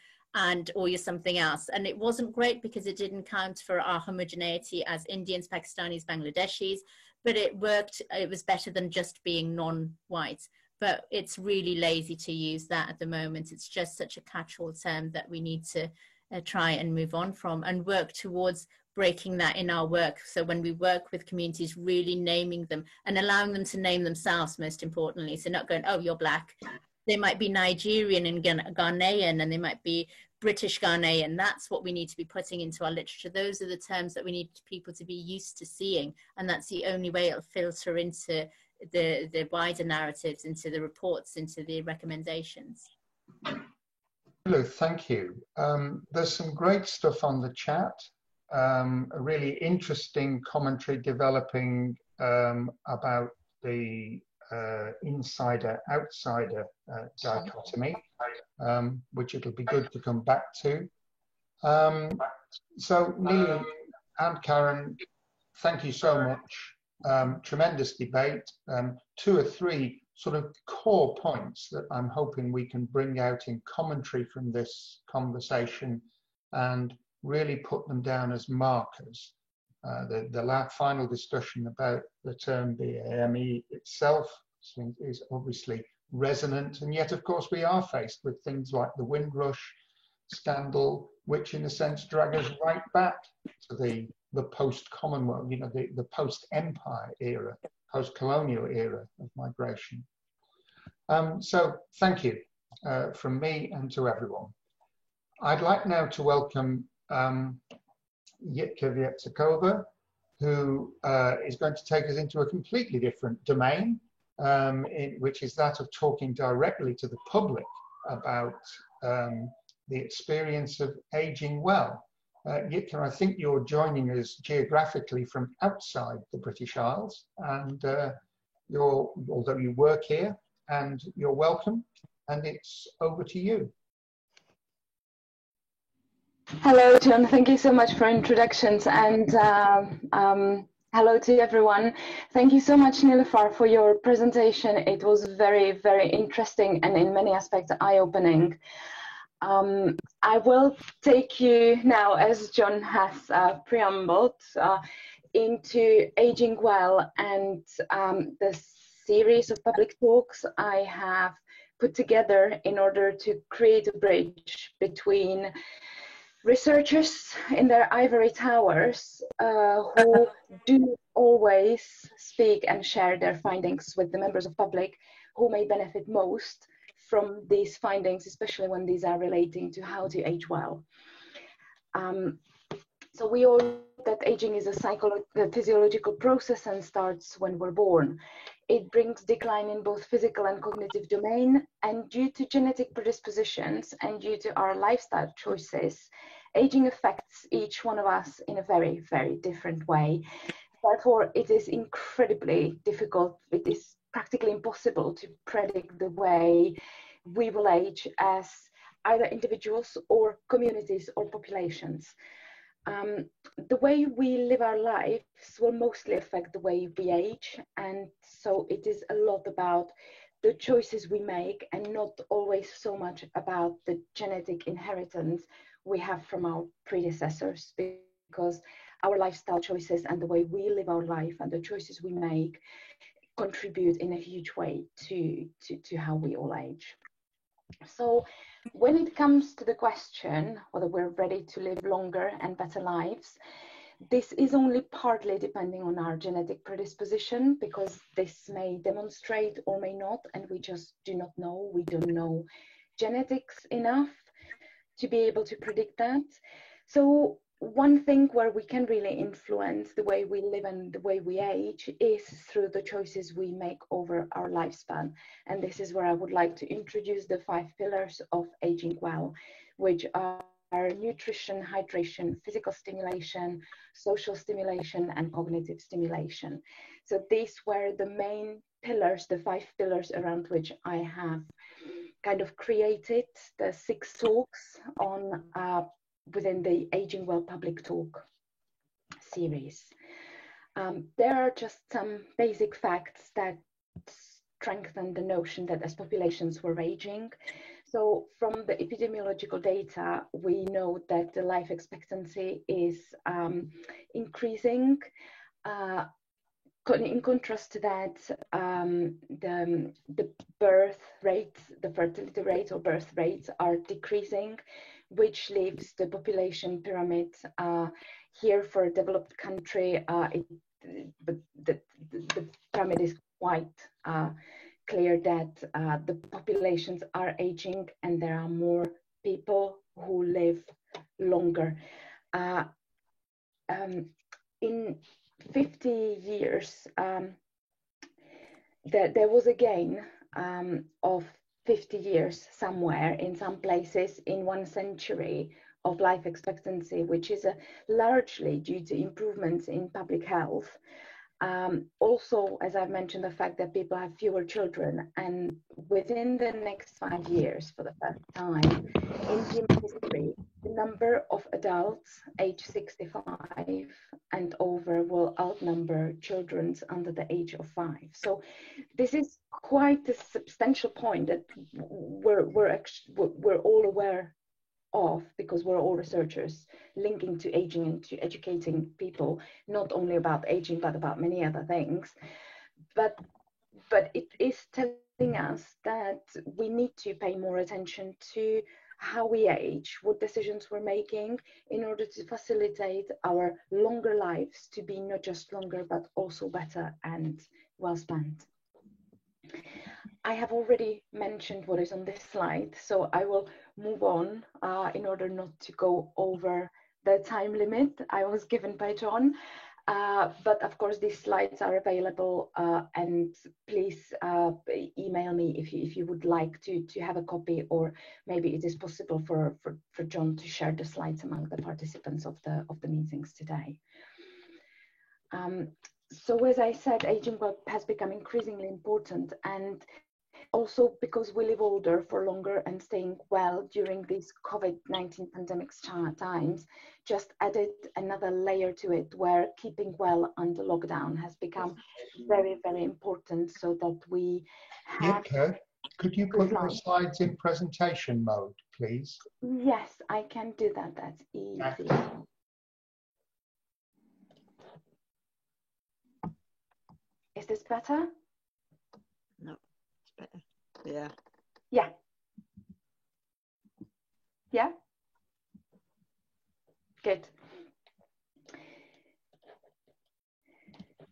or you're something else. And it wasn't great because it didn't count for our homogeneity as Indians, Pakistanis, Bangladeshis, but it worked. It was better than just being non-white. But it's really lazy to use that at the moment. It's just such a catch-all term that we need to try and move on from and work towards breaking that in our work. So when we work with communities, really naming them and allowing them to name themselves, most importantly. So not going, oh, you're Black. They might be Nigerian and Ghanaian, and they might be British Ghanaian. That's what we need to be putting into our literature. Those are the terms that we need people to be used to seeing. And that's the only way it'll filter into the wider narratives, into the reports, into the recommendations. Hello, thank you. There's some great stuff on the chat. A really interesting commentary developing about the insider-outsider dichotomy, which it'll be good to come back to. So Neil and Karen, thank you so much. Tremendous debate. 2 or 3 sort of core points that I'm hoping we can bring out in commentary from this conversation and really put them down as markers. The final discussion about the term BAME itself, is obviously resonant, and yet, of course, we are faced with things like the Windrush scandal, which in a sense drag us right back to the post-Commonwealth, you know, the post-Empire era, post-colonial era of migration. So thank you from me and to everyone. I'd like now to welcome Jitka Wierczakova, who is going to take us into a completely different domain, which is that of talking directly to the public about the experience of aging well. Jitka, I think you're joining us geographically from outside the British Isles, and although you work here, and you're welcome, and it's over to you. Hello, John. Thank you so much for introductions, and hello to everyone. Thank you so much, Nilüfer, for your presentation. It was very, very interesting and in many aspects eye-opening. I will take you now, as John has preambled, into aging well and the series of public talks I have put together in order to create a bridge between researchers in their ivory towers who do always speak and share their findings with the members of public who may benefit most from these findings, especially when these are relating to how to age well. So we all know that aging is a physiological process and starts when we're born. It brings decline in both physical and cognitive domain, and due to genetic predispositions and due to our lifestyle choices, aging affects each one of us in a very, very different way. Therefore, it is incredibly difficult. It is practically impossible to predict the way we will age as either individuals or communities or populations. The way we live our lives will mostly affect the way we age, and so it is a lot about the choices we make and not always so much about the genetic inheritance we have from our predecessors, because our lifestyle choices and the way we live our life and the choices we make contribute in a huge way to how we all age. So when it comes to the question whether we're ready to live longer and better lives, this is only partly depending on our genetic predisposition, because this may demonstrate or may not, and we just do not know. We don't know genetics enough to be able to predict that. So one thing where we can really influence the way we live and the way we age is through the choices we make over our lifespan. And this is where I would like to introduce the 5 pillars of aging well, which are nutrition, hydration, physical stimulation, social stimulation, and cognitive stimulation. So these were the main pillars, the 5 pillars around which I have kind of created the 6 talks on within the Aging Well Public Talk series. There are just some basic facts that strengthen the notion that as populations we're aging. So from the epidemiological data, we know that the life expectancy is increasing. In contrast to that, the birth rates, the fertility rate or birth rates are decreasing, which leaves the population pyramid here for a developed country. The pyramid is quite clear that the populations are aging and there are more people who live longer. In 50 years, there was a gain of 50 years somewhere in some places in 1 century of life expectancy, which is largely due to improvements in public health. Also, as I've mentioned, the fact that people have fewer children, and within the next 5 years, for the first time in human history, the number of adults age 65 and over will outnumber children under the age of 5. So this is quite a substantial point that we're all aware of, because we're all researchers linking to aging and to educating people, not only about aging, but about many other things. But but it is telling us that we need to pay more attention to how we age, what decisions we're making in order to facilitate our longer lives to be not just longer, but also better and well spent. I have already mentioned what is on this slide, so I will move on in order not to go over the time limit I was given by John. But of course, these slides are available, and please email me if you would like to have a copy, or maybe it is possible for John to share the slides among the participants of the meetings today. So as I said, aging has become increasingly important, and also because we live older for longer and staying well during these COVID-19 pandemic times, just added another layer to it, where keeping well under lockdown has become very, very important, so that we have... Yipka, could you put your slides in presentation mode, please? Yes, I can do that. That's easy. Is this better? No, it's better. Yeah. Yeah. Yeah? Good.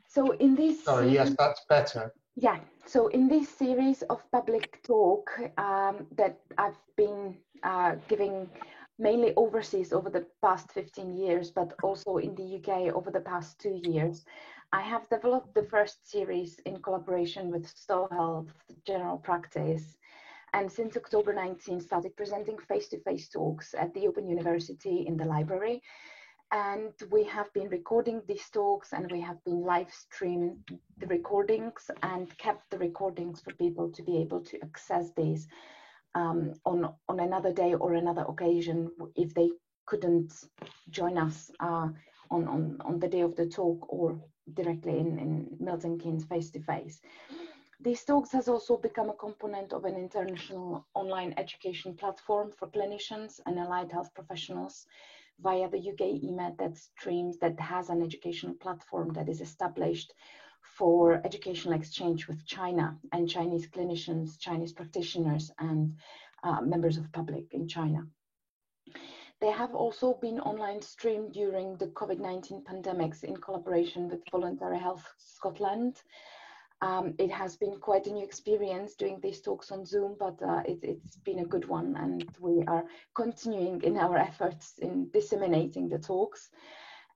So in this... Sorry, yes, that's better. Yeah, so in this series of public talk that I've been giving mainly overseas over the past 15 years, but also in the UK over the past 2 years, I have developed the first series in collaboration with Stowe Health General Practice, and since October 19 started presenting face-to-face talks at the Open University in the library. And we have been recording these talks, and we have been live streamed the recordings and kept the recordings for people to be able to access these on another day or another occasion if they couldn't join us on the day of the talk or directly in Milton Keynes face-to-face. These talks has also become a component of an international online education platform for clinicians and allied health professionals via the UK EMED that has an educational platform that is established for educational exchange with China and Chinese clinicians, Chinese practitioners, and members of public in China. They have also been online streamed during the COVID-19 pandemics in collaboration with Voluntary Health Scotland. It has been quite a new experience doing these talks on Zoom, but it's been a good one, and we are continuing in our efforts in disseminating the talks.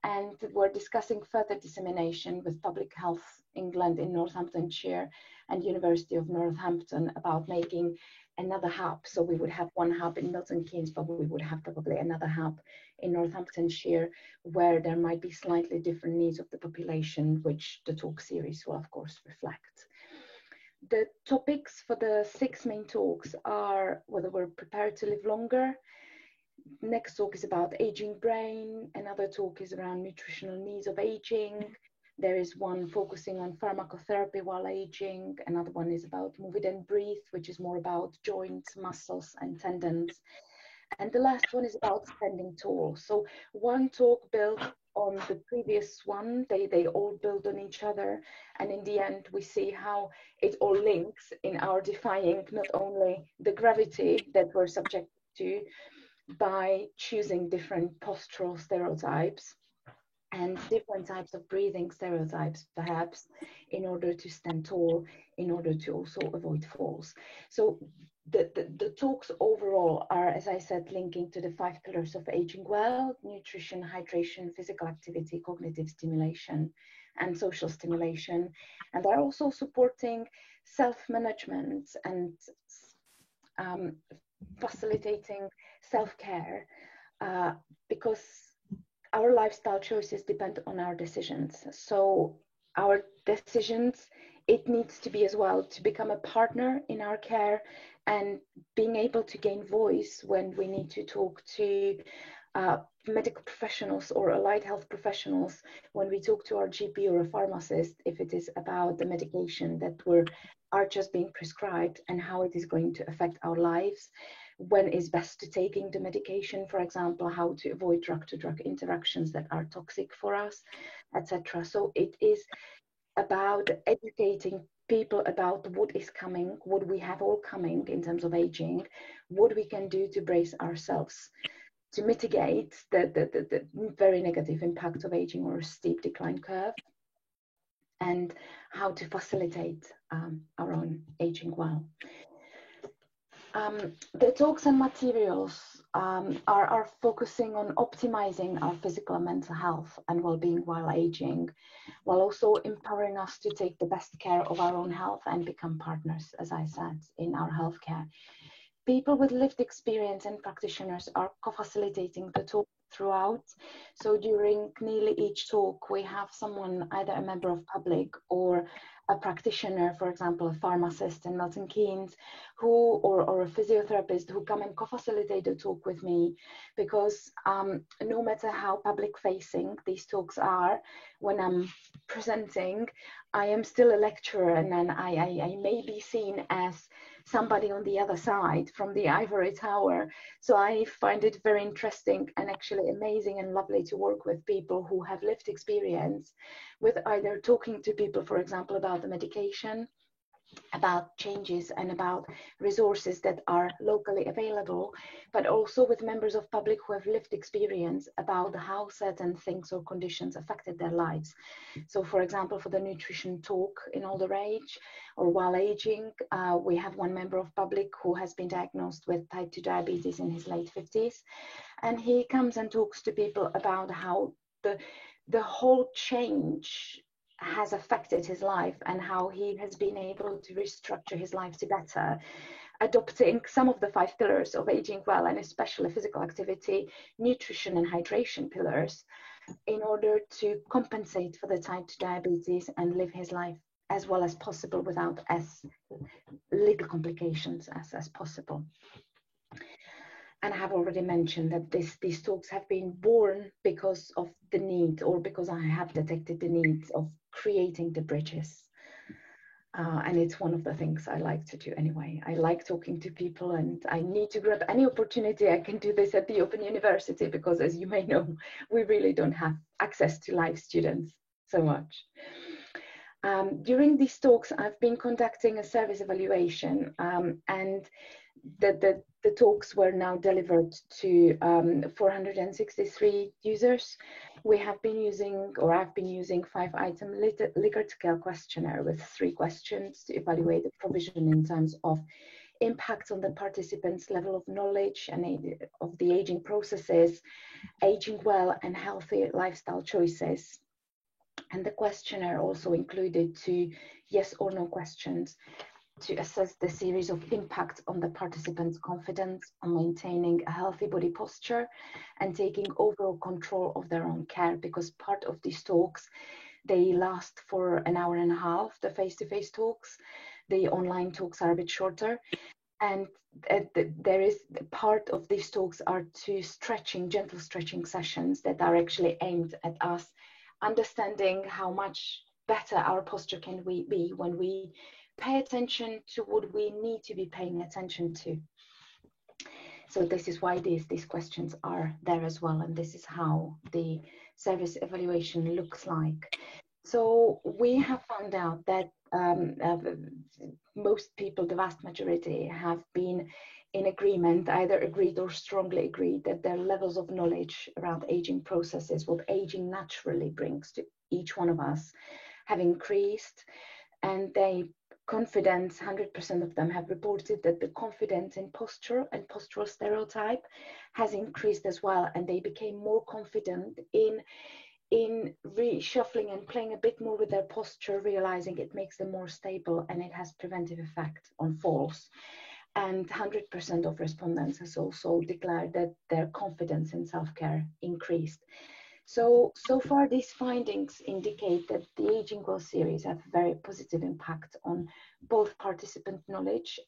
And we're discussing further dissemination with Public Health England in Northamptonshire and University of Northampton about making another hub. So we would have one hub in Milton Keynes, but we would have probably another hub in Northamptonshire, where there might be slightly different needs of the population, which the talk series will of course reflect. The topics for the 6 main talks are whether we're prepared to live longer. Next talk is about aging brain. Another talk is around nutritional needs of aging. There is one focusing on pharmacotherapy while aging. Another one is about Move It and Breathe, which is more about joints, muscles, and tendons. And the last one is about standing tall. So one talk built on the previous one, they all build on each other. And in the end, we see how it all links in our defying not only the gravity that we're subject to by choosing different postural stereotypes and different types of breathing stereotypes, perhaps, in order to stand tall, in order to also avoid falls. So the talks overall are, as I said, linking to the 5 pillars of aging well: nutrition, hydration, physical activity, cognitive stimulation, and social stimulation. And they're also supporting self-management and facilitating self-care, because our lifestyle choices depend on our decisions. So our decisions, it needs to be as well to become a partner in our care and being able to gain voice when we need to talk to medical professionals or allied health professionals, when we talk to our GP or a pharmacist, if it is about the medication that are just being prescribed and how it is going to affect our lives. When is best to taking the medication, for example, how to avoid drug-to-drug interactions that are toxic for us, etc. So it is about educating people about what is coming, what we have all coming in terms of aging, what we can do to brace ourselves to mitigate the very negative impact of aging or a steep decline curve, and how to facilitate our own aging well. The talks and materials are focusing on optimizing our physical and mental health and well-being while aging, while also empowering us to take the best care of our own health and become partners, as I said, in our healthcare. People with lived experience and practitioners are co-facilitating the talk throughout. So during nearly each talk, we have someone, either a member of public or a practitioner, for example, a pharmacist in Milton Keynes, or a physiotherapist who come and co-facilitate the talk with me, because no matter how public-facing these talks are, when I'm presenting, I am still a lecturer, and then I may be seen as somebody on the other side from the ivory tower. So I find it very interesting and actually amazing and lovely to work with people who have lived experience with either talking to people, for example, about the medication, about changes and about resources that are locally available, but also with members of public who have lived experience about how certain things or conditions affected their lives. So for example, for the nutrition talk in older age or while aging, we have one member of public who has been diagnosed with type 2 diabetes in his late 50s, and he comes and talks to people about how the whole change has affected his life and how he has been able to restructure his life to better, adopting some of the 5 pillars of aging well, and especially physical activity, nutrition and hydration pillars, in order to compensate for the type 2 diabetes and live his life as well as possible without as little complications as possible. And I have already mentioned that these talks have been born because of the need, or because I have detected the need of creating the bridges. And it's one of the things I like to do anyway. I like talking to people, and I need to grab any opportunity I can do this at the Open University, because as you may know, we really don't have access to live students so much. During these talks, I've been conducting a service evaluation, and the talks were now delivered to 463 users. We have been using, or I've been using, 5-item Likert scale questionnaire with 3 questions to evaluate the provision in terms of impact on the participants' level of knowledge and of the aging processes, aging well and healthy lifestyle choices. And the questionnaire also included 2 yes or no questions to assess the series of impact on the participants' confidence on maintaining a healthy body posture and taking overall control of their own care, because part of these talks, they last for an hour and a half, the face-to-face talks. The online talks are a bit shorter. And there is part of these talks are 2 gentle stretching sessions that are actually aimed at us understanding how much better our posture can be when we pay attention to what we need to be paying attention to. So this is why these questions are there as well, and this is how the service evaluation looks like. So we have found out that most people, the vast majority, have been in agreement, either agreed or strongly agreed, that their levels of knowledge around aging processes, what aging naturally brings to each one of us, have increased. And they confidence, 100% of them have reported that the confidence in posture and postural stereotype has increased as well, and they became more confident in reshuffling and playing a bit more with their posture, realizing it makes them more stable and it has preventive effect on falls. And 100% of respondents has also declared that their confidence in self-care increased. So far, these findings indicate that the Aging Well series have a very positive impact on both participant knowledge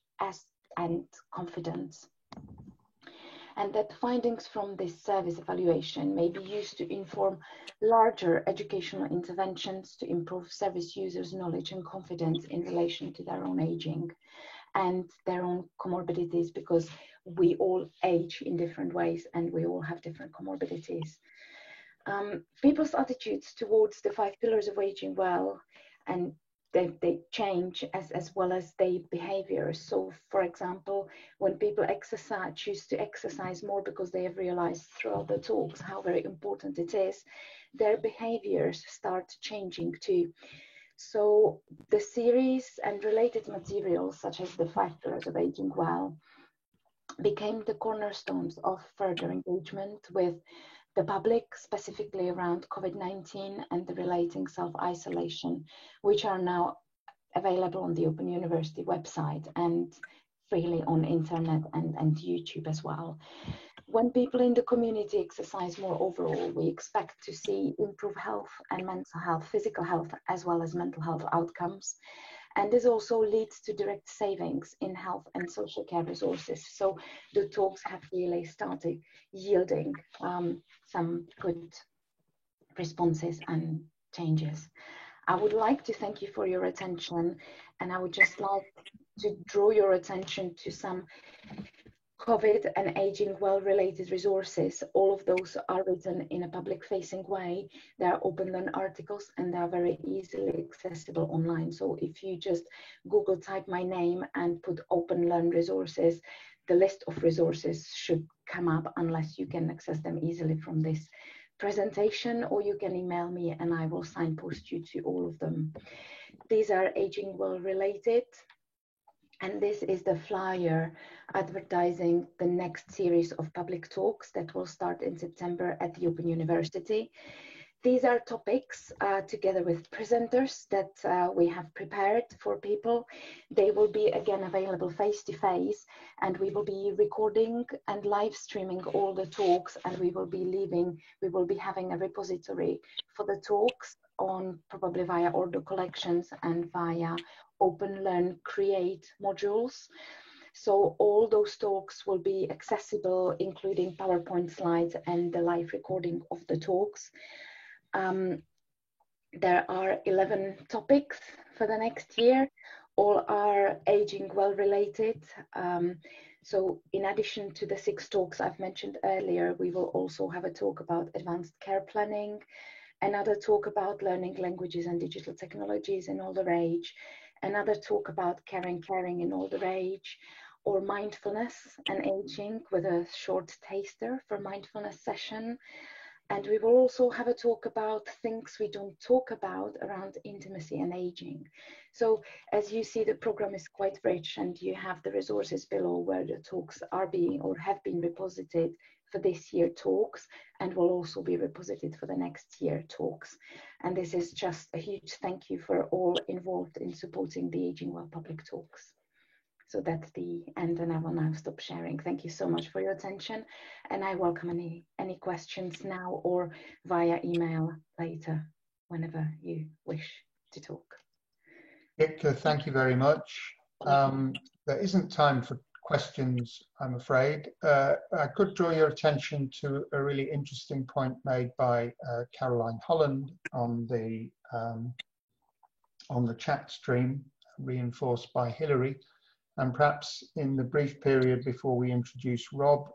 and confidence. And that findings from this service evaluation may be used to inform larger educational interventions to improve service users' knowledge and confidence in relation to their own aging and their own comorbidities, because we all age in different ways and we all have different comorbidities. People's attitudes towards the 5 pillars of aging well and they change as well as their behaviors. So for example, when people choose to exercise more because they have realized throughout the talks how very important it is, their behaviors start changing too. So the series and related materials, such as the 5 pillars of aging well, became the cornerstones of further engagement with the public, specifically around COVID-19 and the relating self-isolation, which are now available on the Open University website and freely on internet and YouTube as well. When people in the community exercise more overall, we expect to see improved health and mental health, physical health, as well as mental health outcomes. And this also leads to direct savings in health and social care resources. So the talks have really started yielding some good responses and changes. I would like to thank you for your attention, and I would just like to draw your attention to some COVID and aging well related resources. All of those are written in a public facing way. They are open learn articles and they are very easily accessible online. So if you just Google type my name and put open learn resources, the list of resources should come up, unless you can access them easily from this presentation, or you can email me and I will signpost you to all of them. These are aging well related. And this is the flyer advertising the next series of public talks that will start in September at the Open University. These are topics together with presenters that we have prepared for people. They will be again available face-to-face, and we will be recording and live streaming all the talks, and we will be having a repository for the talks on probably via order collections and via Open Learn Create modules. So all those talks will be accessible, including PowerPoint slides and the live recording of the talks. There are 11 topics for the next year. All are aging well related. So in addition to the 6 talks I've mentioned earlier, we will also have a talk about advanced care planning, another talk about learning languages and digital technologies in older age, another talk about caring in older age, or mindfulness and aging with a short taster for mindfulness session. And we will also have a talk about things we don't talk about around intimacy and aging. So as you see, the program is quite rich, and you have the resources below where the talks are being or have been reposited for this year talks, and will also be reposited for the next year talks. And this is just a huge thank you for all involved in supporting the Aging Well public talks. So that's the end, and I will now stop sharing. Thank you so much for your attention, and I welcome any questions now or via email later, whenever you wish to talk. Victor, thank you very much. There isn't time for questions, I'm afraid. I could draw your attention to a really interesting point made by Caroline Holland on the chat stream, reinforced by Hilary. And perhaps in the brief period before we introduce Rob,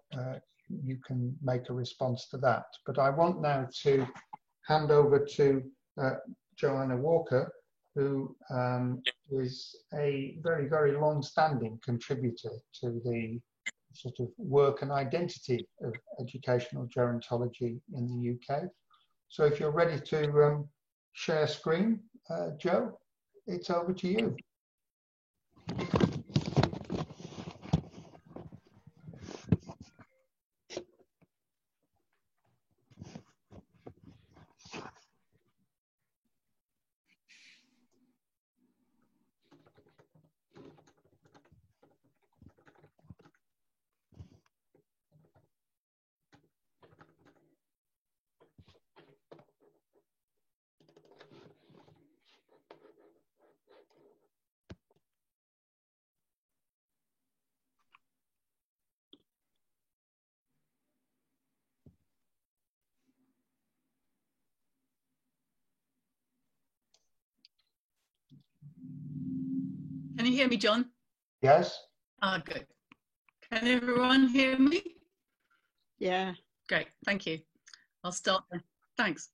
you can make a response to that. But I want now to hand over to Joanna Walker, who is a very, very long-standing contributor to the sort of work and identity of educational gerontology in the UK. So if you're ready to share screen, Jo, it's over to you. Can you hear me, John? Yes. Ah, good. Can everyone hear me? Yeah. Great, thank you. I'll start then. Thanks.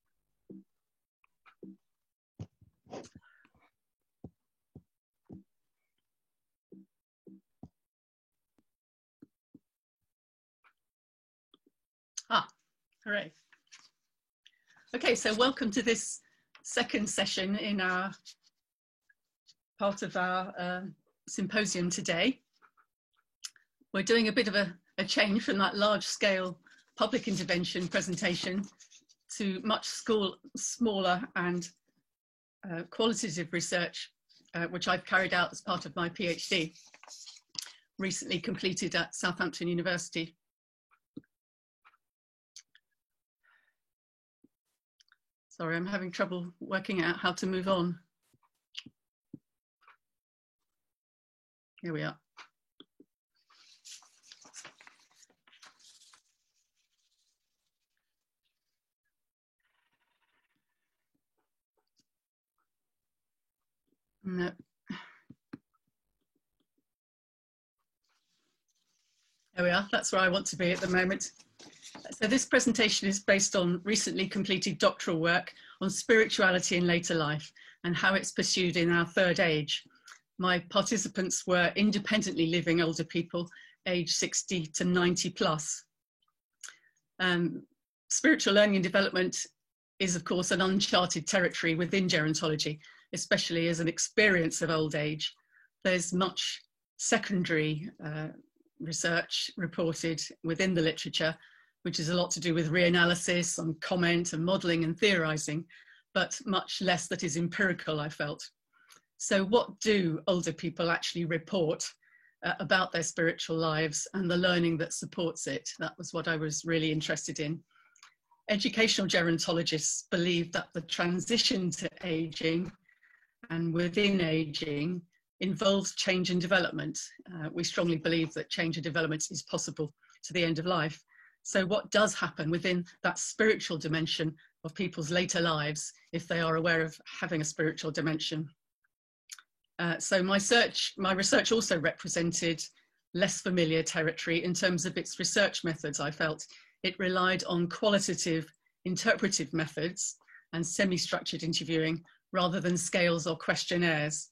Hooray. Okay, so welcome to this second session in our part of our symposium today. We're doing a bit of a change from that large-scale public intervention presentation to much smaller and qualitative research, which I've carried out as part of my PhD, recently completed at Southampton University. Sorry, I'm having trouble working out how to move on. Here we are. No. There we are, that's where I want to be at the moment. So this presentation is based on recently completed doctoral work on spirituality in later life and how it's pursued in our third age. My participants were independently living older people, aged 60 to 90 plus. Spiritual learning and development is, of course, an uncharted territory within gerontology, especially as an experience of old age. There's much secondary research reported within the literature, which is a lot to do with reanalysis and comment and modelling and theorising, but much less that is empirical, I felt. So what do older people actually report about their spiritual lives and the learning that supports it? That was what I was really interested in. Educational gerontologists believe that the transition to ageing and within ageing involves change and development. We strongly believe that change and development is possible to the end of life. So what does happen within that spiritual dimension of people's later lives if they are aware of having a spiritual dimension? So my research also represented less familiar territory in terms of its research methods, I felt. It relied on qualitative, interpretive methods and semi-structured interviewing rather than scales or questionnaires.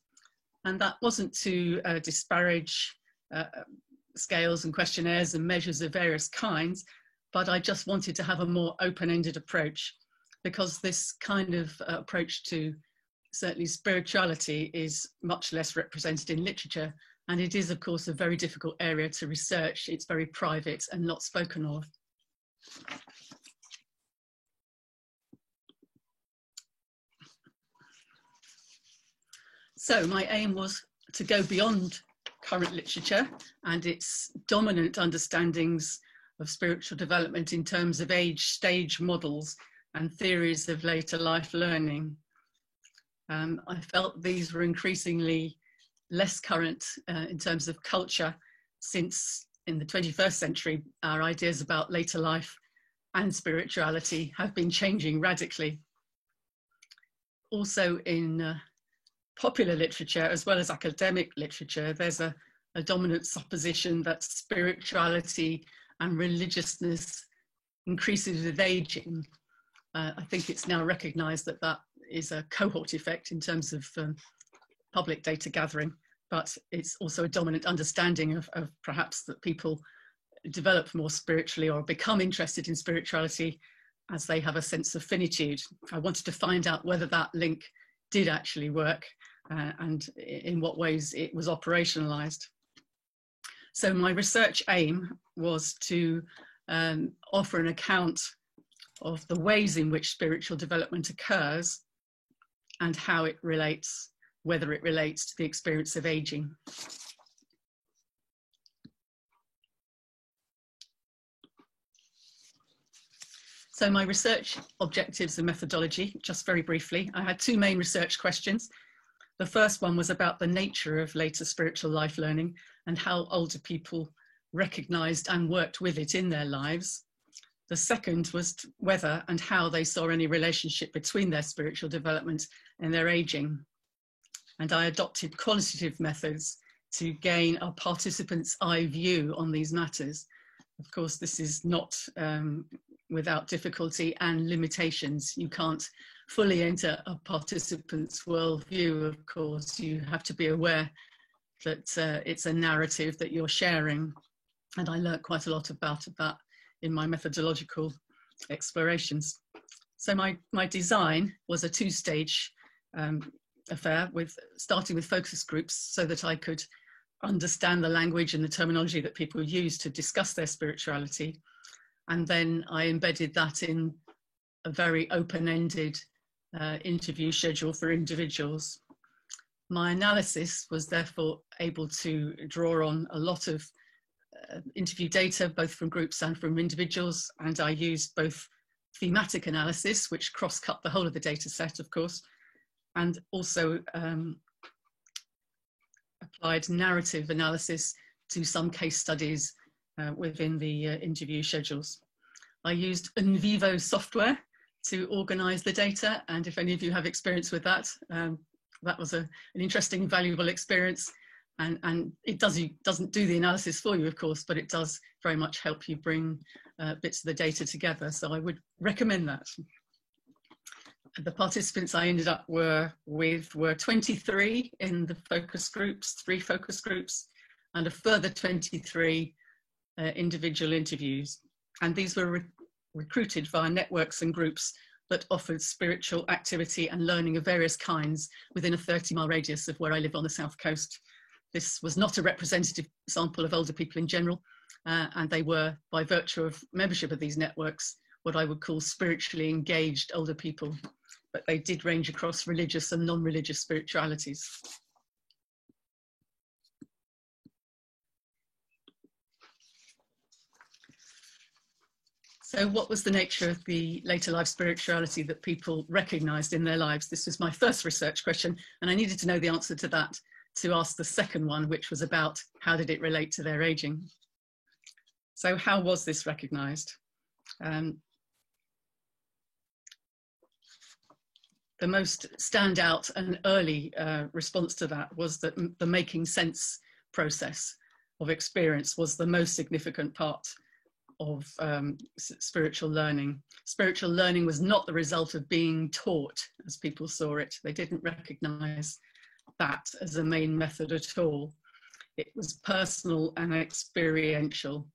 And that wasn't to disparage scales and questionnaires and measures of various kinds, but I just wanted to have a more open-ended approach, because this kind of approach to certainly spirituality is much less represented in literature, and it is, of course, a very difficult area to research. It's very private and not spoken of. So my aim was to go beyond current literature and its dominant understandings of spiritual development in terms of age stage models and theories of later life learning. I felt these were increasingly less current in terms of culture, since in the 21st century, our ideas about later life and spirituality have been changing radically. Also in popular literature, as well as academic literature, there's a dominant supposition that spirituality and religiousness increases with aging. I think it's now recognized that that is a cohort effect in terms of public data gathering, but it's also a dominant understanding of perhaps that people develop more spiritually or become interested in spirituality as they have a sense of finitude. I wanted to find out whether that link did actually work and in what ways it was operationalized. So my research aim was to offer an account of the ways in which spiritual development occurs and how it relates, whether it relates to the experience of aging. So my research objectives and methodology, just very briefly, I had two main research questions. The first one was about the nature of later spiritual life learning and how older people recognized and worked with it in their lives. The second was whether and how they saw any relationship between their spiritual development and their aging. And I adopted qualitative methods to gain a participant's eye view on these matters. Of course, this is not without difficulty and limitations. You can't fully enter a participant's worldview, of course. You have to be aware that it's a narrative that you're sharing. And I learned quite a lot about that in my methodological explorations. So my design was a two-stage affair, starting with focus groups so that I could understand the language and the terminology that people use to discuss their spirituality. And then I embedded that in a very open-ended interview schedule for individuals. My analysis was therefore able to draw on a lot of interview data, both from groups and from individuals, and I used both thematic analysis, which cross-cut the whole of the data set, of course, and also applied narrative analysis to some case studies within the interview schedules. I used NVivo software to organize the data, and if any of you have experience with that, that was an interesting, valuable experience. And it doesn't do the analysis for you, of course, but it does very much help you bring bits of the data together. So I would recommend that. The participants I ended up with were 23 in the focus groups, 3 focus groups, and a further 23 individual interviews. And these were recruited via networks and groups that offered spiritual activity and learning of various kinds within a 30-mile radius of where I live on the South Coast. This was not a representative sample of older people in general, and they were, by virtue of membership of these networks, what I would call spiritually engaged older people, but they did range across religious and non-religious spiritualities. So what was the nature of the later life spirituality that people recognized in their lives? This was my first research question, and I needed to know the answer to that to ask the second one, which was about how did it relate to their aging? So how was this recognized? The most standout and early response to that was that the making sense process of experience was the most significant part of spiritual learning. Spiritual learning was not the result of being taught as people saw it. They didn't recognize that as a main method at all. It was personal and experiential.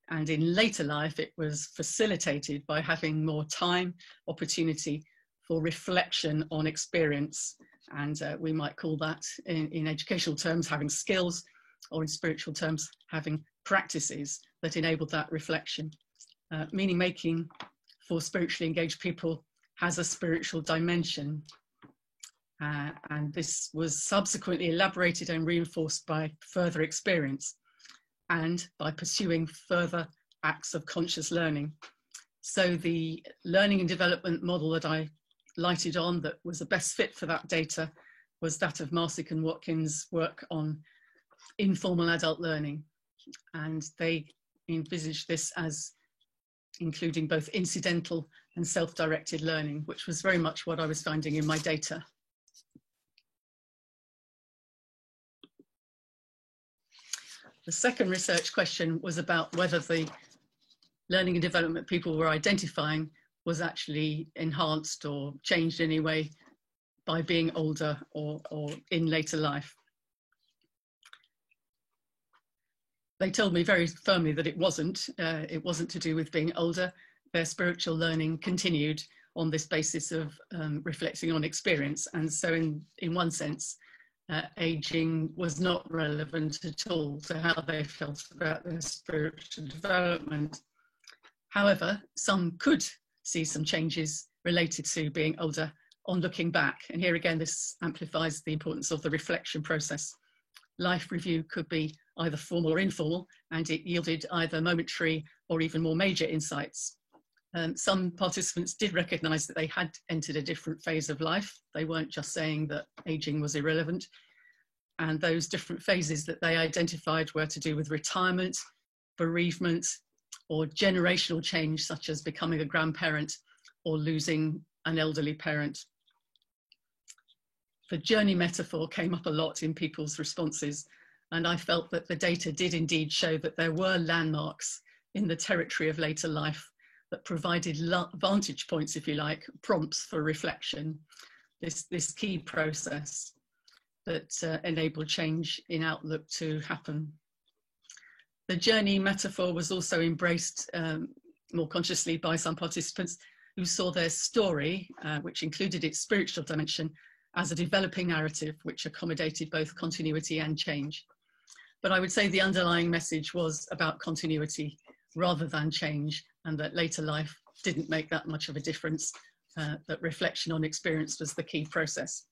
And in later life, it was facilitated by having more time, opportunity for reflection on experience. And we might call that, in educational terms, having skills, or in spiritual terms, having practices that enabled that reflection. Meaning making for spiritually engaged people has a spiritual dimension. And this was subsequently elaborated and reinforced by further experience and by pursuing further acts of conscious learning. So the learning and development model that I lighted on that was the best fit for that data was that of Marsick and Watkins' work on informal adult learning. And they envisaged this as including both incidental and self-directed learning, which was very much what I was finding in my data. The second research question was about whether the learning and development people were identifying was actually enhanced or changed in any way by being older or in later life. They told me very firmly that it wasn't to do with being older. Their spiritual learning continued on this basis of reflecting on experience. And so in one sense, aging was not relevant at all to how they felt about their spiritual development. However, some could see some changes related to being older on looking back. And here again, this amplifies the importance of the reflection process. Life review could be either formal or informal, and it yielded either momentary or even more major insights. Some participants did recognize that they had entered a different phase of life. They weren't just saying that aging was irrelevant. And those different phases that they identified were to do with retirement, bereavement, or generational change, such as becoming a grandparent or losing an elderly parent. The journey metaphor came up a lot in people's responses, and I felt that the data did indeed show that there were landmarks in the territory of later life that provided vantage points, if you like, prompts for reflection, this key process that enabled change in outlook to happen. The journey metaphor was also embraced more consciously by some participants who saw their story, which included its spiritual dimension, as a developing narrative which accommodated both continuity and change. But I would say the underlying message was about continuity rather than change, and that later life didn't make that much of a difference, that reflection on experience was the key process.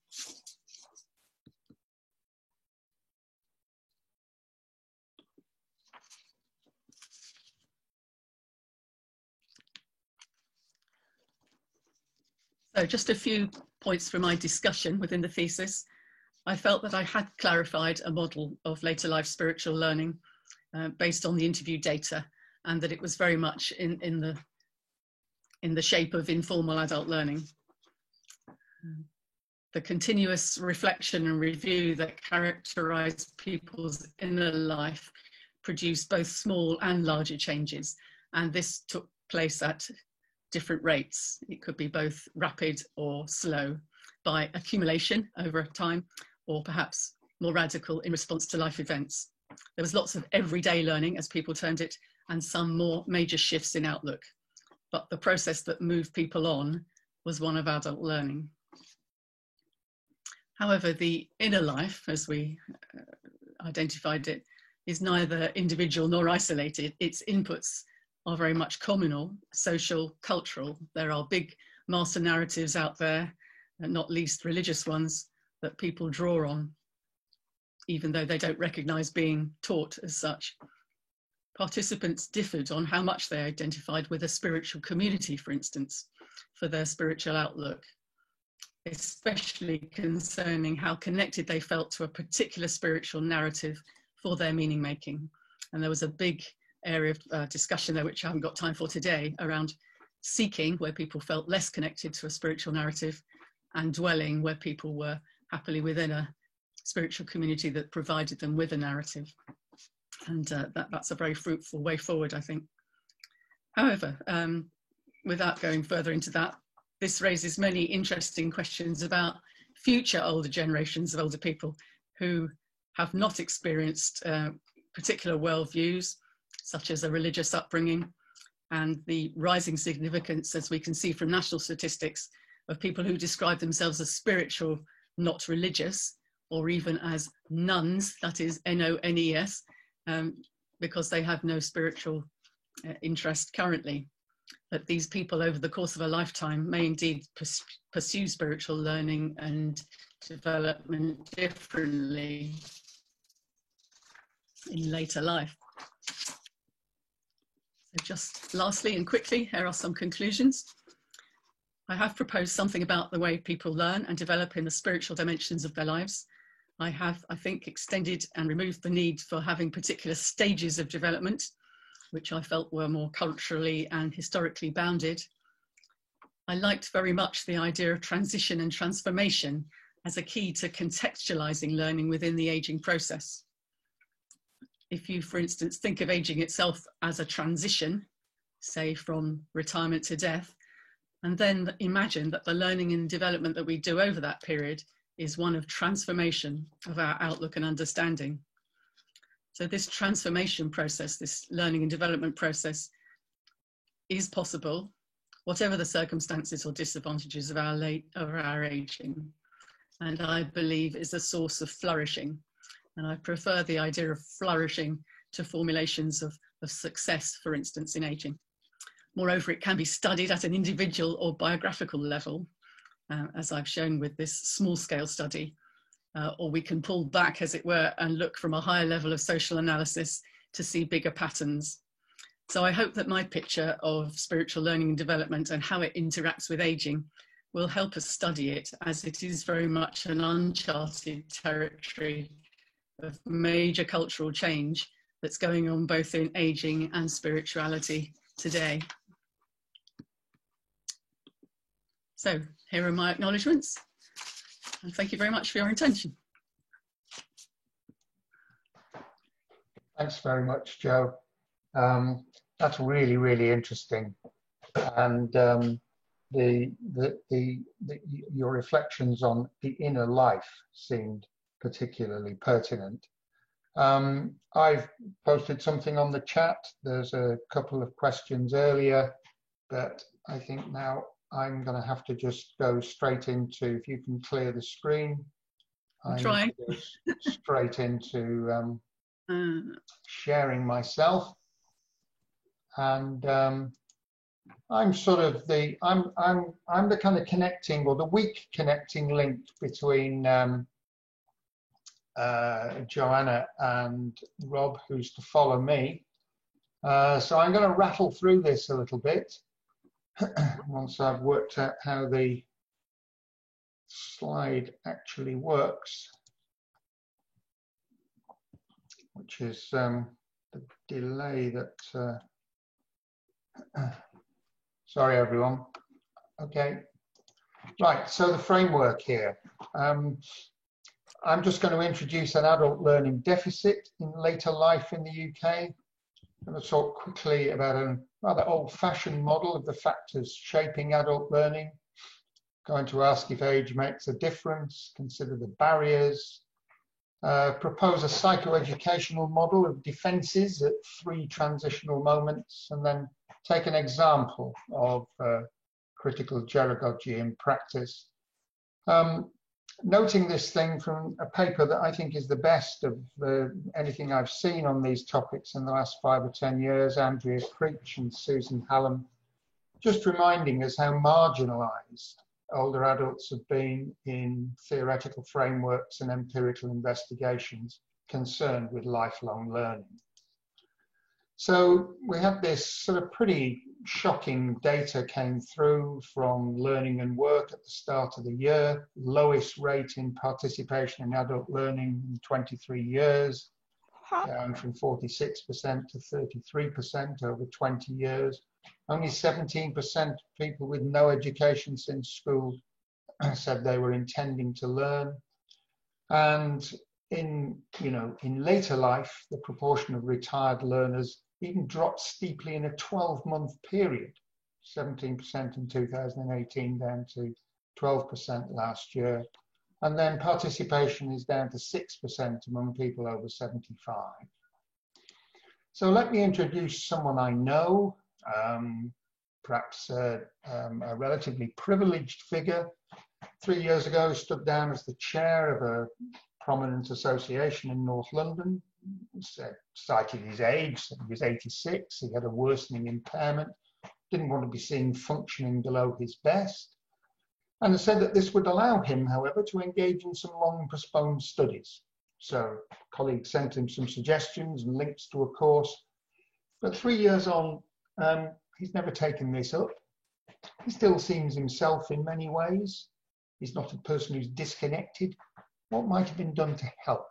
So just a few points from my discussion within the thesis. I felt that I had clarified a model of later life spiritual learning based on the interview data, and that it was very much in the shape of informal adult learning. The continuous reflection and review that characterized people's inner life produced both small and larger changes, and this took place at different rates. It could be both rapid or slow, by accumulation over time, or perhaps more radical in response to life events. There was lots of everyday learning, as people termed it, and some more major shifts in outlook. But the process that moved people on was one of adult learning. However, the inner life, as we identified it, is neither individual nor isolated. Its inputs are very much communal, social, cultural. There are big master narratives out there, and not least religious ones, that people draw on, even though they don't recognize being taught as such. Participants differed on how much they identified with a spiritual community, for instance, for their spiritual outlook, especially concerning how connected they felt to a particular spiritual narrative for their meaning making. And there was a big area of discussion there, which I haven't got time for today, around seeking, where people felt less connected to a spiritual narrative, and dwelling, where people were happily within a spiritual community that provided them with a narrative. And that's a very fruitful way forward, I think. However, without going further into that, this raises many interesting questions about future older generations of older people who have not experienced particular worldviews, such as a religious upbringing, and the rising significance, as we can see from national statistics, of people who describe themselves as spiritual, not religious, or even as nuns, that is N-O-N-E-S, because they have no spiritual interest currently. That these people over the course of a lifetime may indeed pursue spiritual learning and development differently in later life. So just lastly and quickly, here are some conclusions. I have proposed something about the way people learn and develop in the spiritual dimensions of their lives. I have, I think, extended and removed the need for having particular stages of development, which I felt were more culturally and historically bounded. I liked very much the idea of transition and transformation as a key to contextualizing learning within the aging process. If you, for instance, think of aging itself as a transition, say from retirement to death, and then imagine that the learning and development that we do over that period is one of transformation of our outlook and understanding. So this transformation process, this learning and development process, is possible, whatever the circumstances or disadvantages of our aging, and I believe is a source of flourishing. And I prefer the idea of flourishing to formulations of success, for instance, in aging. Moreover, it can be studied at an individual or biographical level, as I've shown with this small-scale study, or we can pull back, as it were, and look from a higher level of social analysis to see bigger patterns. So I hope that my picture of spiritual learning and development and how it interacts with aging will help us study it, as it is very much an uncharted territory of major cultural change that's going on both in aging and spirituality today. So here are my acknowledgements, and thank you very much for your attention. Thanks very much, Jo. That's really, really interesting. And your reflections on the inner life seemed particularly pertinent. I've posted something on the chat. There's a couple of questions earlier, but I think now I'm going to have to just go straight into, if you can clear the screen. I'm trying. Straight into sharing myself. And I'm sort of the, I'm the kind of connecting, or the weak connecting link between Joanna and Rob, who's to follow me. So I'm going to rattle through this a little bit once I've worked out how the slide actually works, which is the delay that, sorry everyone. Okay, right, so the framework here. I'm just going to introduce an adult learning deficit in later life in the UK. I'm going to talk quickly about a rather old-fashioned model of the factors shaping adult learning. Going to ask if age makes a difference, consider the barriers, propose a psychoeducational model of defences at 3 transitional moments, and then take an example of critical gerontology in practice. Noting this thing from a paper that I think is the best of anything I've seen on these topics in the last 5 or 10 years, Andrea Creech and Susan Hallam, just reminding us how marginalised older adults have been in theoretical frameworks and empirical investigations concerned with lifelong learning. So we have this sort of pretty shocking data came through from Learning and Work at the start of the year, lowest rate in participation in adult learning in 23 years, down from 46% to 33% over 20 years. Only 17% of people with no education since school said they were intending to learn. And in later life, the proportion of retired learners even dropped steeply in a 12-month period, 17% in 2018 down to 12% last year. And then participation is down to 6% among people over 75. So let me introduce someone I know, perhaps a relatively privileged figure. 3 years ago, stood down as the chair of a prominent association in North London, cited his age, said he was 86, he had a worsening impairment, didn't want to be seen functioning below his best, and said that this would allow him, however, to engage in some long postponed studies. So colleagues sent him some suggestions and links to a course, but 3 years on, he's never taken this up. He still seems himself in many ways. He's not a person who's disconnected. What might have been done to help?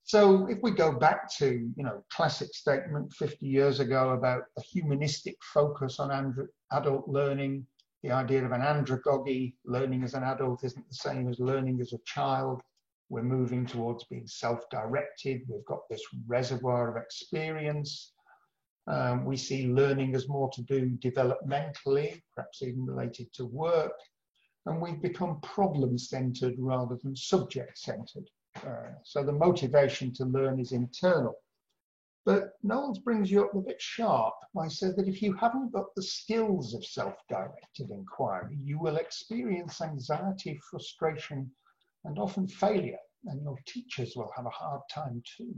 So if we go back to, classic statement 50 years ago about a humanistic focus on adult learning, the idea of an andragogy, learning as an adult isn't the same as learning as a child. We're moving towards being self-directed. We've got this reservoir of experience. We see learning as more to do developmentally, perhaps even related to work. And we've become problem-centered rather than subject-centered. So the motivation to learn is internal. But Knowles brings you up a bit sharp by saying that if you haven't got the skills of self-directed inquiry, you will experience anxiety, frustration, and often failure, and your teachers will have a hard time too.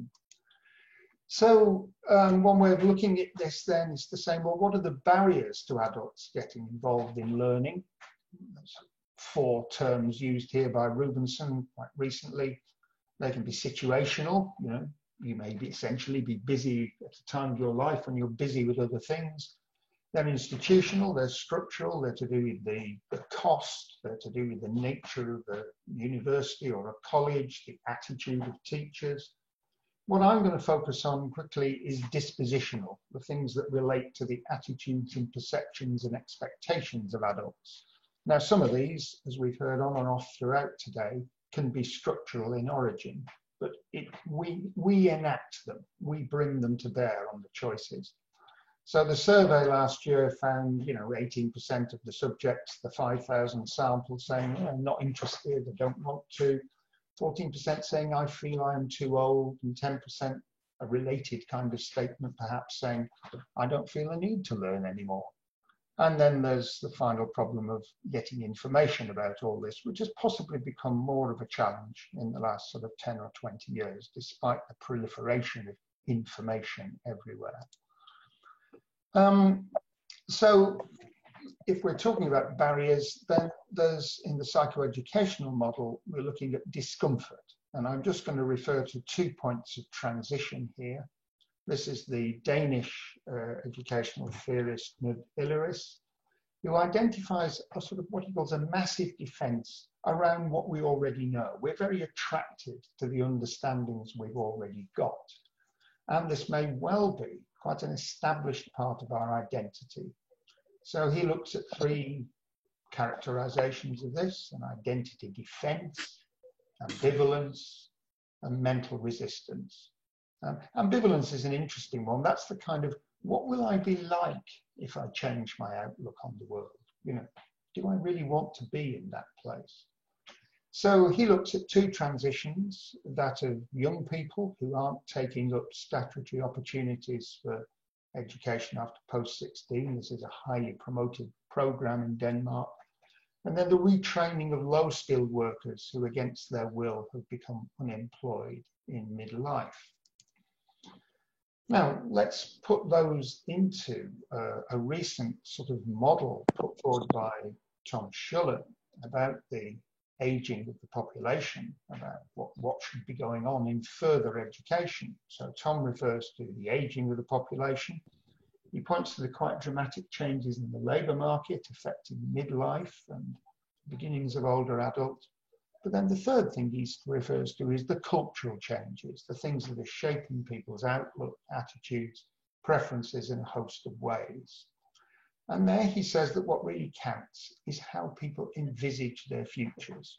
So one way of looking at this then is to say, well, what are the barriers to adults getting involved in learning? There's 4 terms used here by Rubenson quite recently. They can be situational, you may essentially be busy at a time of your life when you're busy with other things. They're institutional, they're structural, they're to do with the cost, they're to do with the nature of the university or a college, the attitude of teachers. What I'm going to focus on quickly is dispositional, the things that relate to the attitudes and perceptions and expectations of adults. Now, some of these, as we've heard on and off throughout today, can be structural in origin, but we enact them, we bring them to bear on the choices. So the survey last year found, 18% of the subjects, the 5,000 samples saying, I'm not interested, I don't want to. 14% saying I feel I am too old, and 10% a related kind of statement, perhaps saying I don't feel a need to learn anymore. And then there's the final problem of getting information about all this, which has possibly become more of a challenge in the last sort of 10 or 20 years, despite the proliferation of information everywhere. So if we're talking about barriers, then there's, in the psychoeducational model, we're looking at discomfort. And I'm just going to refer to 2 points of transition here. This is the Danish educational theorist Knud Illeris, who identifies a sort of what he calls a massive defense around what we already know. We're very attracted to the understandings we've already got. And this may well be quite an established part of our identity. So he looks at 3 characterizations of this: an identity defense, ambivalence, and mental resistance. Ambivalence is an interesting one. That's the kind of, what will I be like if I change my outlook on the world? You know, do I really want to be in that place? So he looks at 2 transitions, that of young people who aren't taking up statutory opportunities for education after post-16. This is a highly promoted program in Denmark. And then the retraining of low-skilled workers who, against their will, have become unemployed in midlife. Now, let's put those into a recent sort of model put forward by Tom Schuller about the aging of the population, about what should be going on in further education. So Tom refers to the aging of the population. He points to the quite dramatic changes in the labour market affecting midlife and beginnings of older adults. But then the third thing he refers to is the cultural changes, the things that are shaping people's outlook, attitudes, preferences in a host of ways. And there he says that what really counts is how people envisage their futures,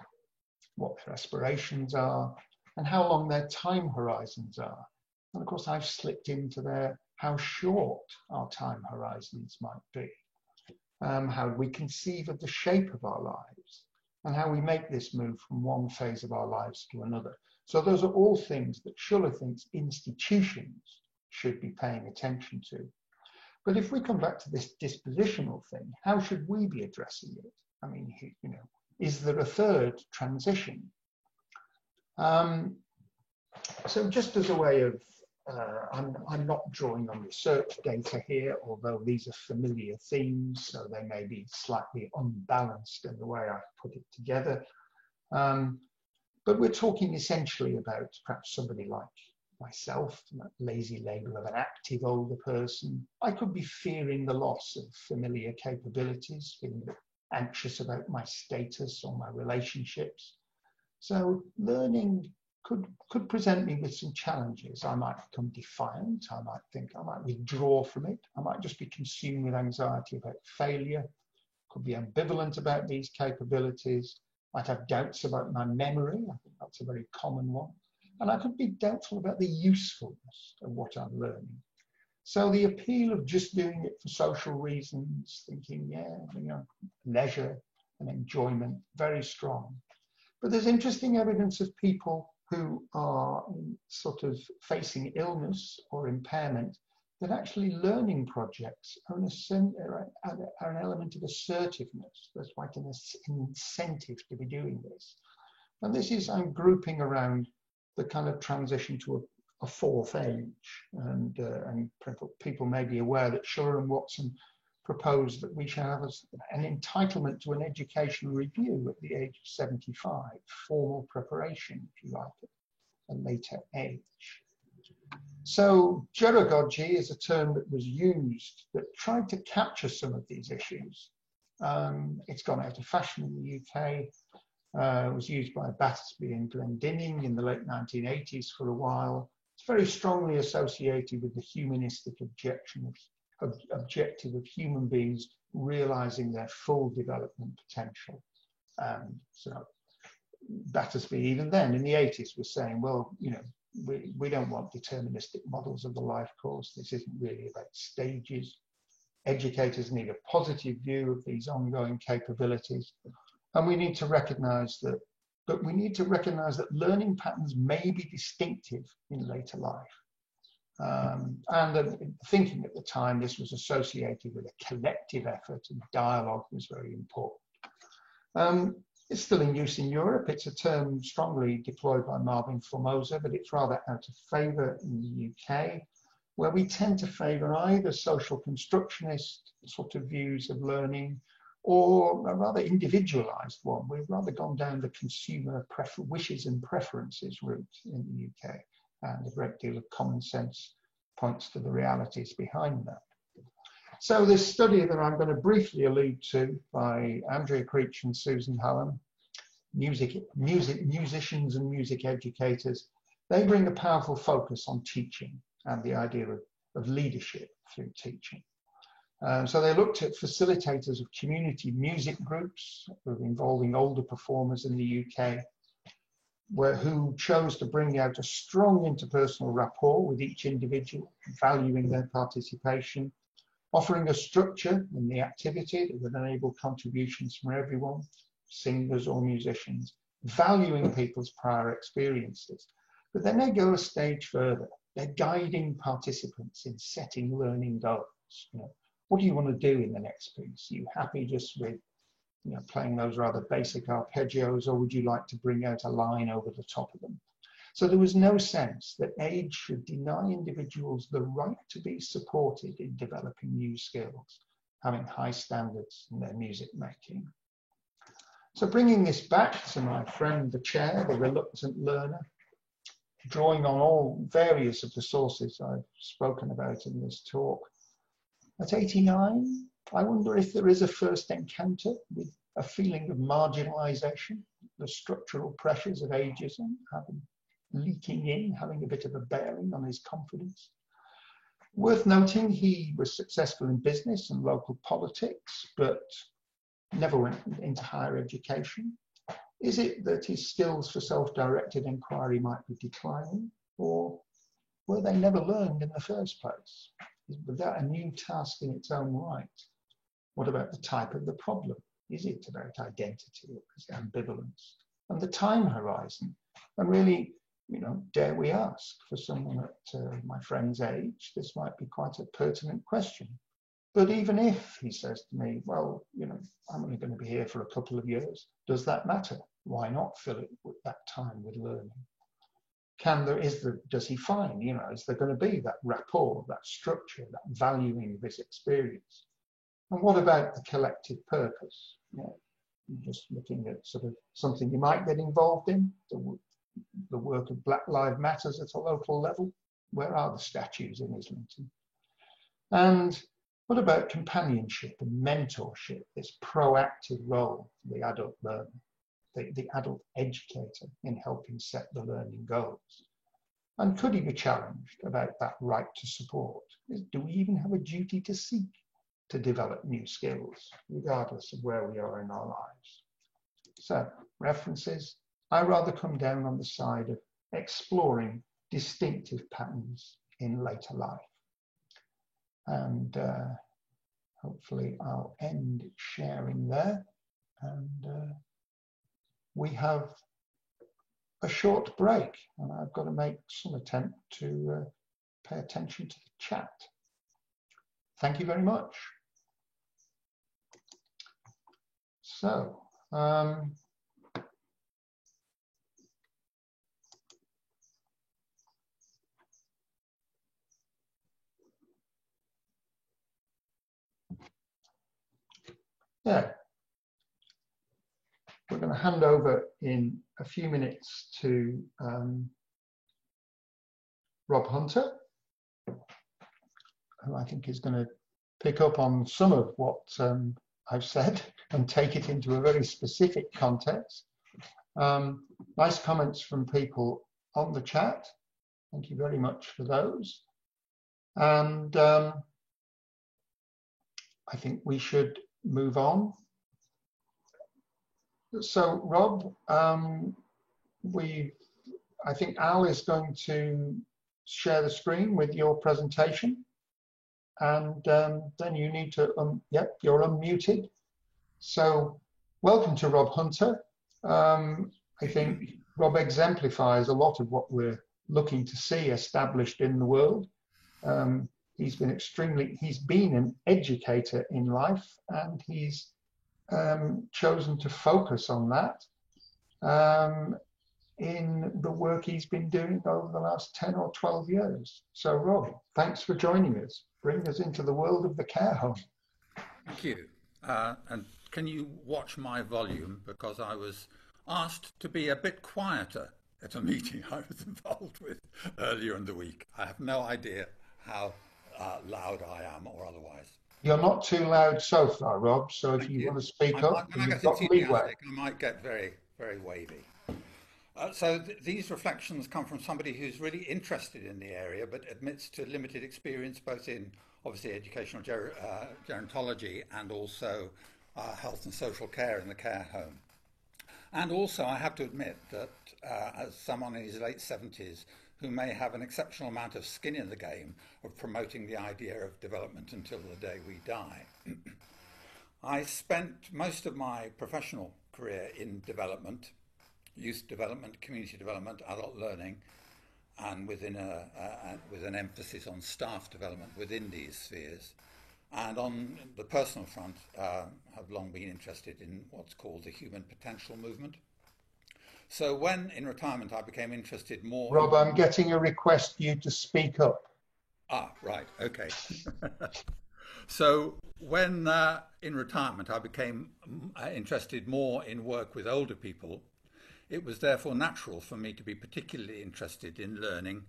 what their aspirations are, and how long their time horizons are. And of course, I've slipped into there how short our time horizons might be, how we conceive of the shape of our lives, and how we make this move from one phase of our lives to another. So those are all things that Schuller thinks institutions should be paying attention to. But if we come back to this dispositional thing, how should we be addressing it? I mean, you know, is there a third transition? So just as a way of, I'm not drawing on research data here, although these are familiar themes, so they may be slightly unbalanced in the way I put it together. But we're talking essentially about perhaps somebody like myself, that lazy label of an active older person. I could be fearing the loss of familiar capabilities, feeling a bit anxious about my status or my relationships. So learning could present me with some challenges. I might become defiant. I might think I might withdraw from it. I might just be consumed with anxiety about failure. Could be ambivalent about these capabilities. Might have doubts about my memory. I think that's a very common one. And I could be doubtful about the usefulness of what I'm learning. So the appeal of just doing it for social reasons, thinking, yeah, you know, leisure and enjoyment, very strong. But there's interesting evidence of people who are sort of facing illness or impairment, that actually learning projects are an element of assertiveness. There's quite an incentive to be doing this. And this is, I'm grouping around the kind of transition to a fourth age. And people may be aware that Schuller and Watson proposed that we shall have an entitlement to an educational review at the age of 75, formal preparation, if you like, at a later age. So gerontology is a term that was used that tried to capture some of these issues. It's gone out of fashion in the UK. It was used by Battersby and Glendinning in the late 1980s for a while. It's very strongly associated with the humanistic objective of human beings realizing their full development potential. So Battersby, even then in the 80s, was saying, well, you know, we don't want deterministic models of the life course. This isn't really about stages. Educators need a positive view of these ongoing capabilities. And we need to recognize that but we need to recognize that learning patterns may be distinctive in later life. Thinking at the time, this was associated with a collective effort, and dialogue was very important. It's still in use in Europe. It's a term strongly deployed by Marvin Formosa, but it's rather out of favor in the UK, where we tend to favor either social constructionist sort of views of learning or a rather individualized one. We've rather gone down the consumer wishes and preferences route in the UK, and a great deal of common sense points to the realities behind that. So this study that I'm going to briefly allude to by Andrea Creech and Susan Hallam, musicians and music educators, they bring a powerful focus on teaching and the idea of leadership through teaching. So they looked at facilitators of community music groups involving older performers in the UK, who chose to bring out a strong interpersonal rapport with each individual, valuing their participation, offering a structure in the activity that would enable contributions from everyone, singers or musicians, valuing people's prior experiences. But then they go a stage further. They're guiding participants in setting learning goals. You know, what do you want to do in the next piece? Are you happy just with playing those rather basic arpeggios, or would you like to bring out a line over the top of them? So there was no sense that age should deny individuals the right to be supported in developing new skills, having high standards in their music making. So bringing this back to my friend, the chair, the reluctant learner, drawing on all various of the sources I've spoken about in this talk, at 89, I wonder if there is a first encounter with a feeling of marginalization, the structural pressures of ageism leaking in, having a bit of a bearing on his confidence. Worth noting, he was successful in business and local politics, but never went into higher education. Is it that his skills for self-directed inquiry might be declining, or were they never learned in the first place? Was that a new task in its own right? What about the type of the problem? Is it about identity, or is it ambivalence? And the time horizon? And really, dare we ask, for someone at my friend's age, this might be quite a pertinent question. But even if he says to me, well, I'm only going to be here for a couple of years, does that matter? Why not fill it with that time with learning? Does he find, is there going to be that rapport, that structure, that valuing of his experience? And what about the collective purpose? Just looking at sort of something you might get involved in, the work of Black Lives Matters at a local level. Where are the statues in Islington? And what about companionship and mentorship, this proactive role for the adult learner, the adult educator in helping set the learning goals? And could he be challenged about that right to support? Do we even have a duty to seek to develop new skills, regardless of where we are in our lives? So, references. I rather come down on the side of exploring distinctive patterns in later life. And hopefully I'll end sharing there. And we have a short break, and I've got to make some attempt to pay attention to the chat. Thank you very much. So, yeah, we're going to hand over in a few minutes to Rob Hunter, who I think is going to pick up on some of what I've said and take it into a very specific context. Nice comments from people on the chat. Thank you very much for those. And I think we should move on. So Rob, I think Al is going to share the screen with your presentation. And then you need to, yep, you're unmuted. So welcome to Rob Hunter. I think Rob exemplifies a lot of what we're looking to see established in the world. He's been an educator in life, and he's chosen to focus on that in the work he's been doing over the last 10 or 12 years. So Rob, thanks for joining us. Bring us into the world of the care home. Thank you. And can you watch my volume? Because I was asked to be a bit quieter at a meeting I was involved with earlier in the week. I have no idea how loud I am or otherwise. You're not too loud so far, Rob, so if you want to speak up, you've got leeway. I might get very, very wavy. These reflections come from somebody who's really interested in the area, but admits to limited experience both in, obviously, educational gerontology and also health and social care in the care home. And also, I have to admit that as someone in his late 70s who may have an exceptional amount of skin in the game of promoting the idea of development until the day we die. I spent most of my professional career in development, youth development, community development, adult learning, and with an emphasis on staff development within these spheres. And on the personal front, have long been interested in what's called the human potential movement. So when in retirement I became interested more... Rob, I'm getting a request for you to speak up. Ah, right, okay. So when in retirement I became interested more in work with older people, it was therefore natural for me to be particularly interested in learning,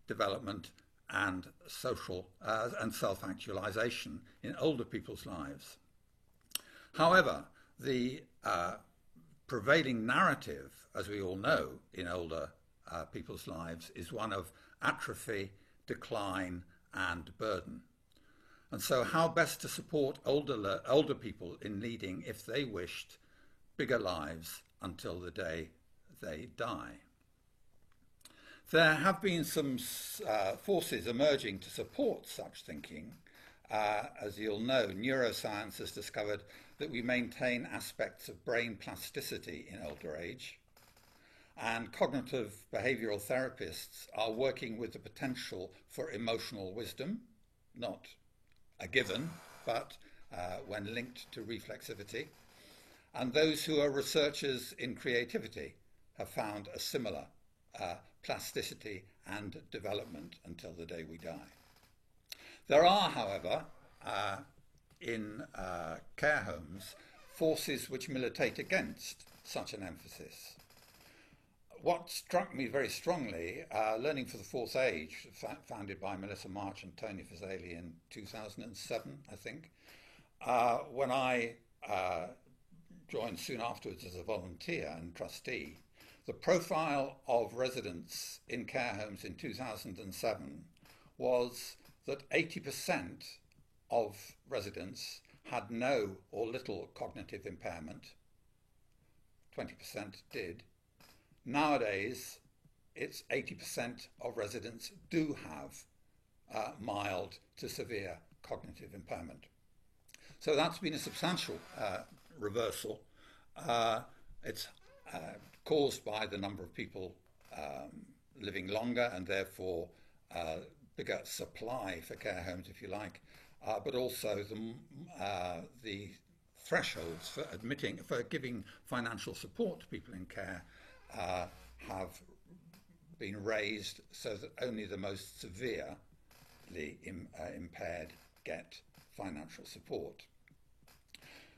development and social and self-actualization in older people's lives. However, the prevailing narrative, as we all know, in older people's lives is one of atrophy, decline and burden. And so how best to support older people in leading, if they wished, bigger lives until the day they die. There have been some forces emerging to support such thinking. As you'll know, neuroscience has discovered that we maintain aspects of brain plasticity in older age, and cognitive behavioral therapists are working with the potential for emotional wisdom, not a given, but when linked to reflexivity. And those who are researchers in creativity have found a similar plasticity and development until the day we die. There are, however, in care homes, forces which militate against such an emphasis. What struck me very strongly, Learning for the Fourth Age, founded by Melissa March and Tony Fazeli in 2007, I think, when I joined soon afterwards as a volunteer and trustee, the profile of residents in care homes in 2007 was that 80% of residents had no or little cognitive impairment, 20% did. Nowadays, it's 80% of residents do have mild to severe cognitive impairment. So that's been a substantial reversal. It's caused by the number of people living longer and therefore bigger supply for care homes, if you like, but also the thresholds for giving financial support to people in care have been raised so that only the most severely impaired get financial support.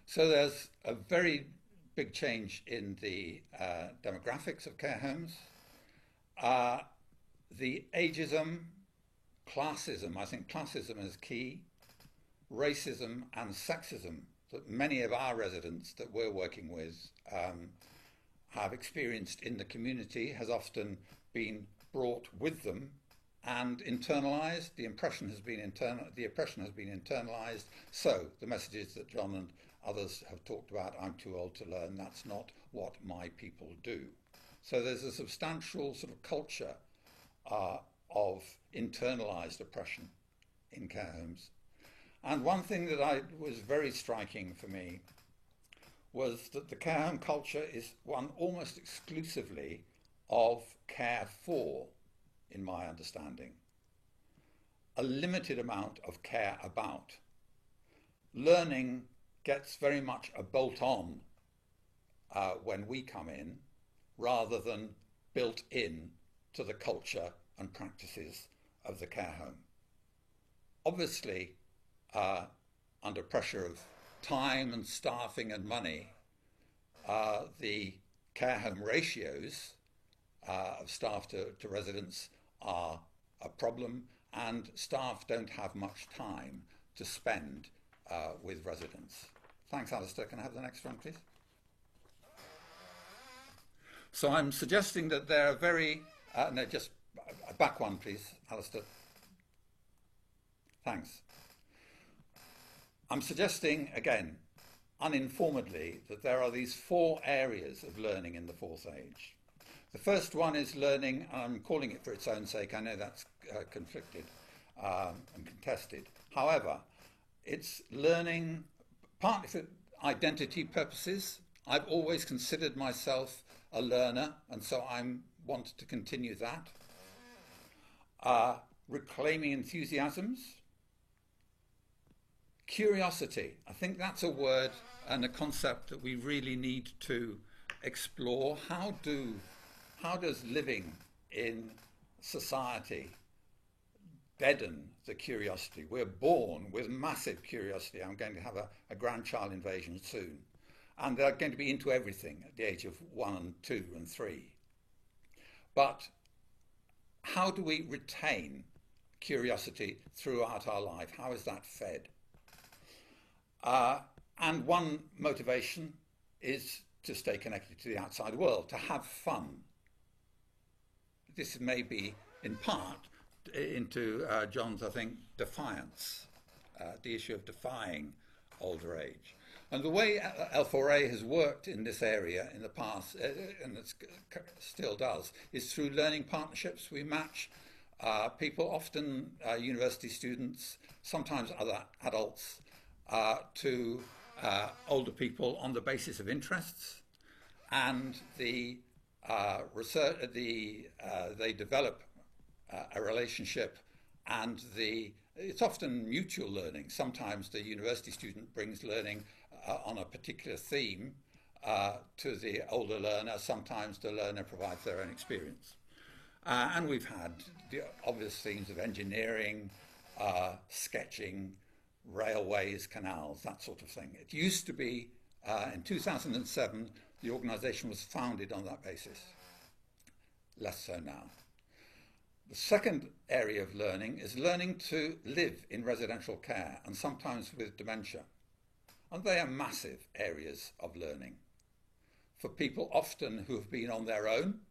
So there's a very big change in the demographics of care homes. The ageism, classism, I think classism is key, racism and sexism that many of our residents that we're working with have experienced in the community has often been brought with them and internalized. The oppression has been internalized. So the messages that John and others have talked about, I'm too old to learn, that's not what my people do. So there's a substantial sort of culture of internalized oppression in care homes. And one thing that was very striking for me was that the care home culture is one almost exclusively of care for, in my understanding. A limited amount of care about. Learning gets very much a bolt-on when we come in, rather than built in to the culture and practices of the care home. Obviously, under pressure of time and staffing and money, the care home ratios of staff to residents are a problem, and staff don't have much time to spend with residents. Thanks, Alistair. Can I have the next one, please? So I'm suggesting that there are very, no, just back one, please, Alistair. Thanks. I'm suggesting, again, uninformedly, that there are these 4 areas of learning in the fourth age. The first one is learning, and I'm calling it for its own sake, I know that's conflicted and contested. However, it's learning partly for identity purposes. I've always considered myself a learner, and so I want to continue that. Reclaiming enthusiasms. Curiosity. I think that's a word and a concept that we really need to explore. How does living in society deaden the curiosity? We're born with massive curiosity. I'm going to have a grandchild invasion soon. And they're going to be into everything at the age of 1 and 2 and 3. But how do we retain curiosity throughout our life? How is that fed? And one motivation is to stay connected to the outside world, to have fun. This may be, in part, into John's, I think, defiance, the issue of defying older age. And the way L4A has worked in this area in the past, and it still does, is through learning partnerships. We match people, often university students, sometimes other adults, to older people on the basis of interests, and the research, they develop a relationship, and it's often mutual learning. Sometimes the university student brings learning on a particular theme to the older learner. Sometimes the learner provides their own experience. And we've had the obvious themes of engineering, sketching, railways, canals, that sort of thing. It used to be, in 2007, the organisation was founded on that basis. Less so now. The second area of learning is learning to live in residential care, and sometimes with dementia. And they are massive areas of learning for people often who have been on their own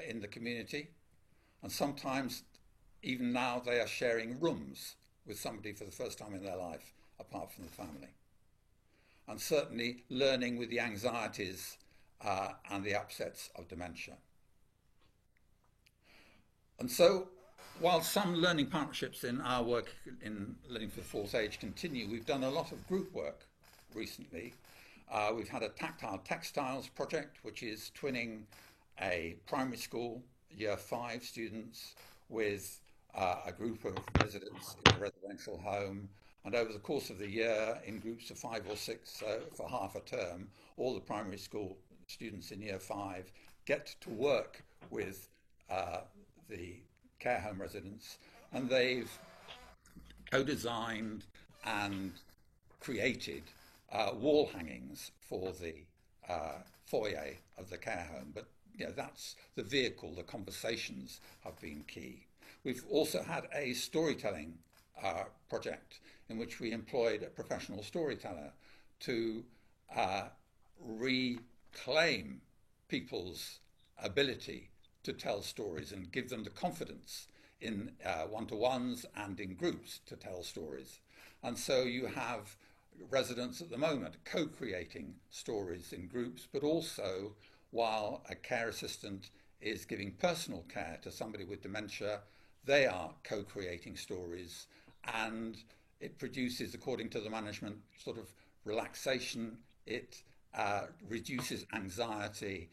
in the community, and sometimes even now they are sharing rooms with somebody for the first time in their life, apart from the family. And certainly learning with the anxieties and the upsets of dementia. And so, while some learning partnerships in our work in Learning for the Fourth Age continue, we've done a lot of group work recently. We've had a tactile textiles project, which is twinning a primary school, year 5 students, with a group of residents in a residential home. And over the course of the year, in groups of 5 or 6 for half a term, all the primary school students in year 5 get to work with the care home residents, and they've co-designed and created wall hangings for the foyer of the care home. But that's the vehicle. The conversations have been key. We've also had a storytelling project in which we employed a professional storyteller to reclaim people's ability to tell stories and give them the confidence in one-to-ones and in groups to tell stories. And so you have residents at the moment co-creating stories in groups, but also while a care assistant is giving personal care to somebody with dementia, they are co-creating stories, and it produces, according to the management, sort of relaxation. It reduces anxiety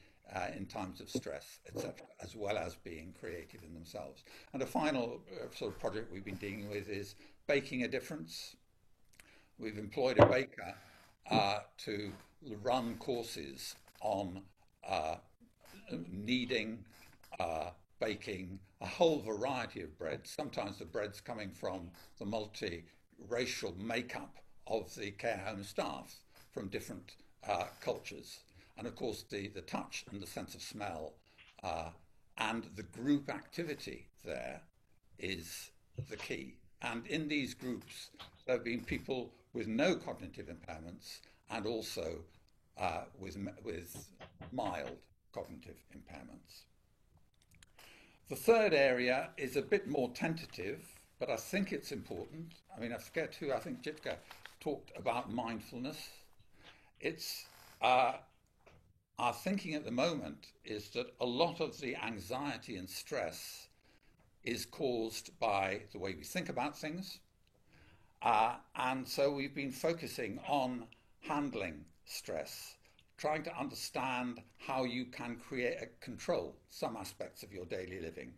in times of stress, etc., as well as being creative in themselves. And a final sort of project we've been dealing with is baking a difference. We've employed a baker to run courses on kneading, baking, a whole variety of breads. Sometimes the bread's coming from the multi-racial makeup of the care home staff from different cultures. And of course, the touch and the sense of smell and the group activity there is the key. And in these groups, there have been people with no cognitive impairments and also with mild cognitive impairments. The third area is a bit more tentative, but I think it's important. I mean, I forget who, I think Jitka talked about mindfulness. It's our thinking at the moment is that a lot of the anxiety and stress is caused by the way we think about things. And so we've been focusing on handling stress, trying to understand how you can control some aspects of your daily living,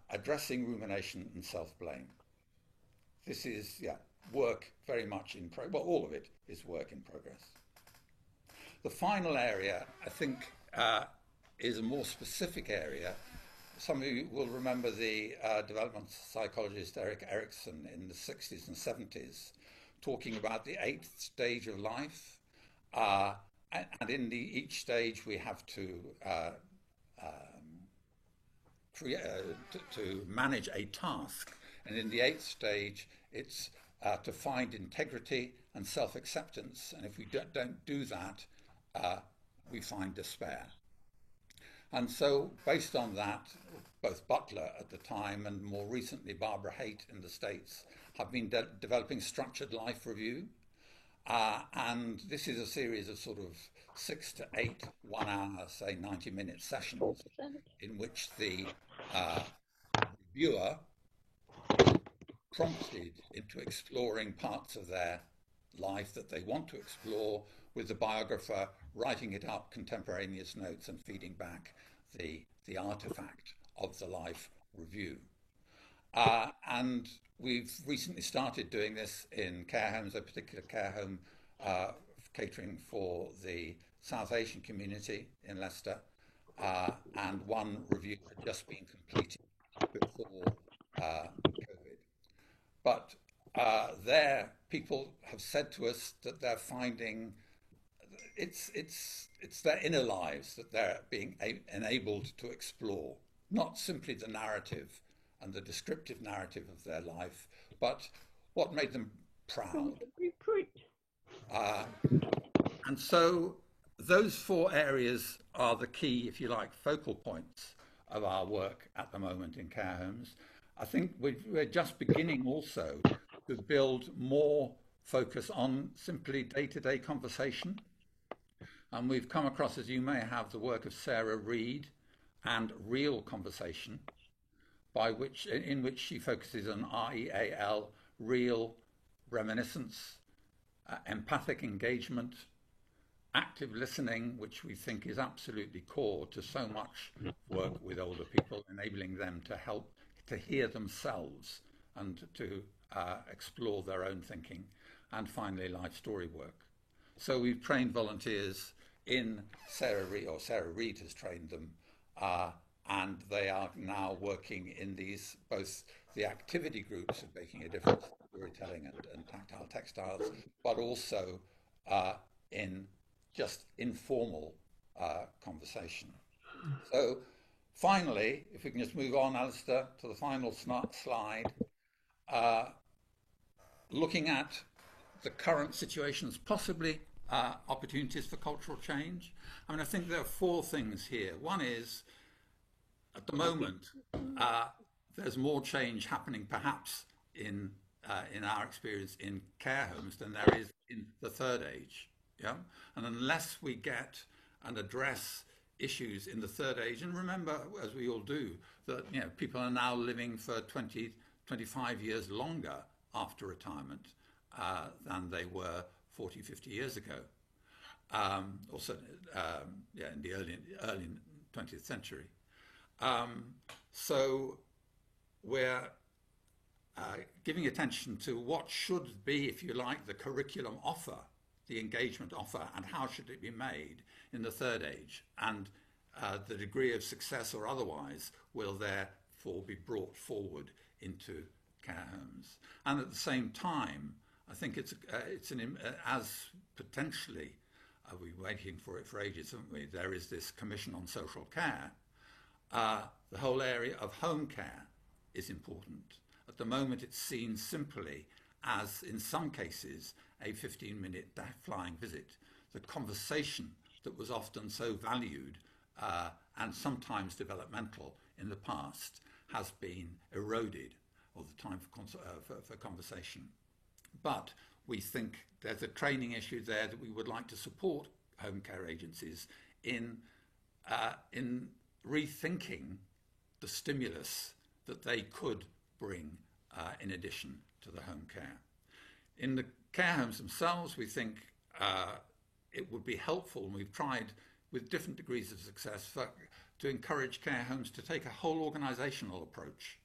addressing rumination and self-blame. This is, work very much in progress. Well, all of it is work in progress. The final area, I think, is a more specific area. Some of you will remember the development psychologist Erik Erikson in the 60s and 70s talking about the 8th stage of life. And in each stage we have to manage a task. And in the 8th stage, it's to find integrity and self-acceptance. And if we don't do that, we find despair. And so based on that, both Butler at the time and more recently Barbara Haight in the States have been developing structured life review. And this is a series of sort of 6 to 8 1-hour, say 90-minute sessions in which the reviewer is prompted into exploring parts of their life that they want to explore, with the biographer writing it up, contemporaneous notes, and feeding back the artifact of the life review. And we've recently started doing this in care homes, a particular care home catering for the South Asian community in Leicester, and one review had just been completed before COVID. But there, people have said to us that they're finding it's their inner lives that they're being enabled to explore, not simply the narrative and the descriptive narrative of their life, but what made them proud. And so those 4 areas are the key, if you like, focal points of our work at the moment in care homes. I think we're just beginning also to build more focus on simply day-to-day conversation. And we've come across, as you may have, the work of Sarah Reed and Real Conversation, in which she focuses on REAL, real reminiscence, empathic engagement, active listening, which we think is absolutely core to so much work with older people, enabling them to help to hear themselves and to explore their own thinking, and finally life story work. So we've trained volunteers in Sarah Reed has trained them, and they are now working in these, both the activity groups of Making a Difference, storytelling and tactile textiles, but also in just informal conversation. So finally, if we can just move on, Alistair, to the final slide, looking at the current situations, possibly opportunities for cultural change. I mean, I think there are 4 things here. One is, at the moment, there's more change happening perhaps in our experience in care homes than there is in the third age. Yeah? And unless we get and address issues in the third age, and remember, as we all do, that people are now living for 20, 25 years longer after retirement than they were 40, 50 years ago. also yeah, in the early 20th century. So we're giving attention to what should be, if you like, the curriculum offer, the engagement offer, and how should it be made in the third age. And the degree of success or otherwise will therefore be brought forward into care homes. And at the same time, I think it's as potentially, we're waiting for it for ages, haven't we? There is this Commission on Social Care. The whole area of home care is important. At the moment, it's seen simply as, in some cases, a 15-minute flying visit. The conversation that was often so valued and sometimes developmental in the past has been eroded, or the time for conversation. But we think there's a training issue there that we would like to support home care agencies in rethinking the stimulus that they could bring in addition to the home care. In the care homes themselves, we think it would be helpful, and we've tried with different degrees of success, to encourage care homes to take a whole organisational approach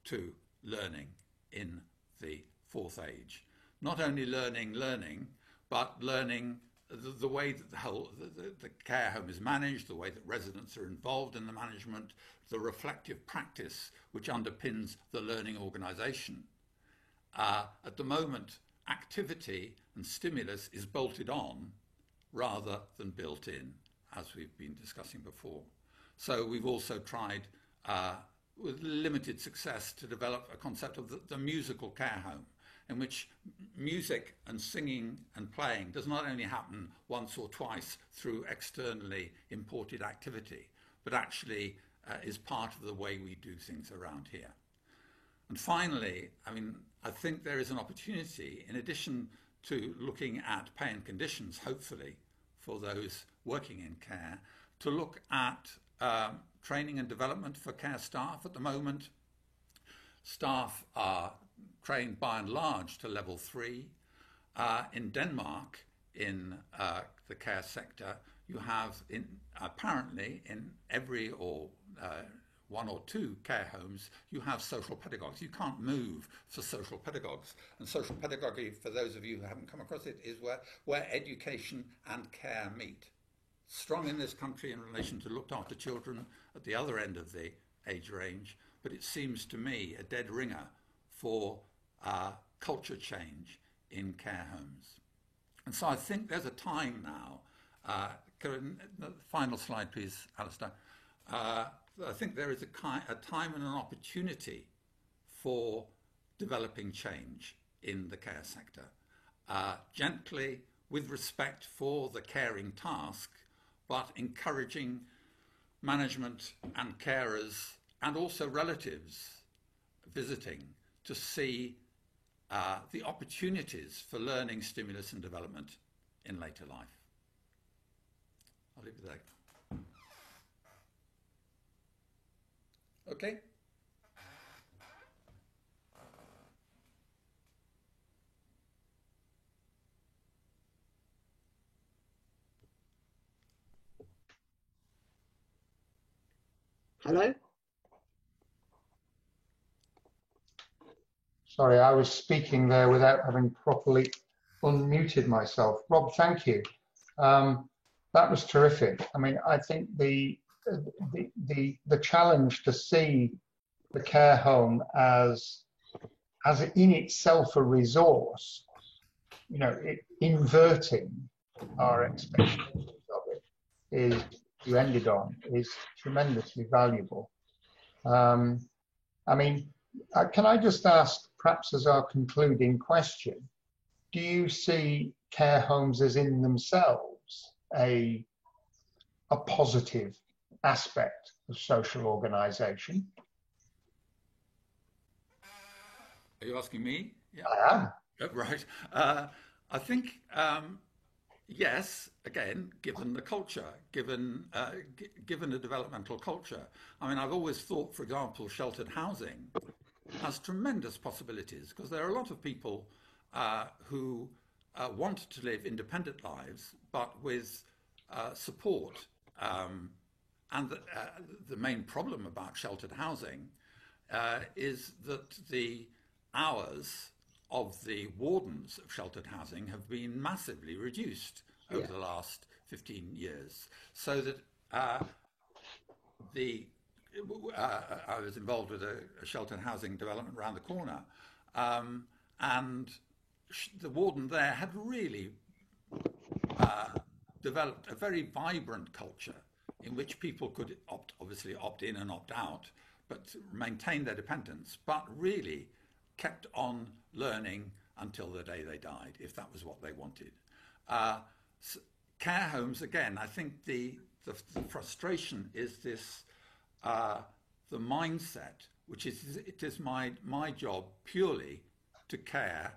to learning in the fourth age. Not only learning, but learning the way that the care home is managed, the way that residents are involved in the management, the reflective practice which underpins the learning organisation. At the moment, activity and stimulus is bolted on rather than built in, as we've been discussing before. So we've also tried, with limited success, to develop a concept of the musical care home, in which music and singing and playing does not only happen once or twice through externally imported activity, but actually is part of the way we do things around here. And finally, I think there is an opportunity, in addition to looking at pay and conditions, hopefully, for those working in care, to look at training and development for care staff. At the moment, staff are trained by and large to level 3. In Denmark, in the care sector, you have apparently in every or one or two care homes, you have social pedagogues. You can't move for social pedagogues. And social pedagogy, for those of you who haven't come across it, is where education and care meet. Strong in this country in relation to looked after children at the other end of the age range, but it seems to me a dead ringer for culture change in care homes. And so I think there's a time now, the final slide please, Alistair. I think there is a time and an opportunity for developing change in the care sector, gently, with respect for the caring task, but encouraging management and carers and also relatives visiting to see the opportunities for learning, stimulus and development in later life. I'll leave it there. Okay. Hello? Sorry, I was speaking there without having properly unmuted myself. Rob, thank you. That was terrific. I think the challenge to see the care home as in itself a resource, inverting our expectations of it, is you ended on, is tremendously valuable. Can I just ask, perhaps as our concluding question, do you see care homes as in themselves a positive aspect of social organisation? Are you asking me? Yeah. I am. Oh, right. I think, yes, again, given the culture, given a developmental culture. I've always thought, for example, sheltered housing has tremendous possibilities, because there are a lot of people who wanted to live independent lives, but with support. And the main problem about sheltered housing is that the hours of the wardens of sheltered housing have been massively reduced over the last 15 years. So that I was involved with a sheltered housing development around the corner, and the warden there had really developed a very vibrant culture in which people could obviously opt in and opt out, but maintain their dependence, but really kept on learning until the day they died, if that was what they wanted. Care homes, again, I think the frustration is this, the mindset, which is, it is my job purely to care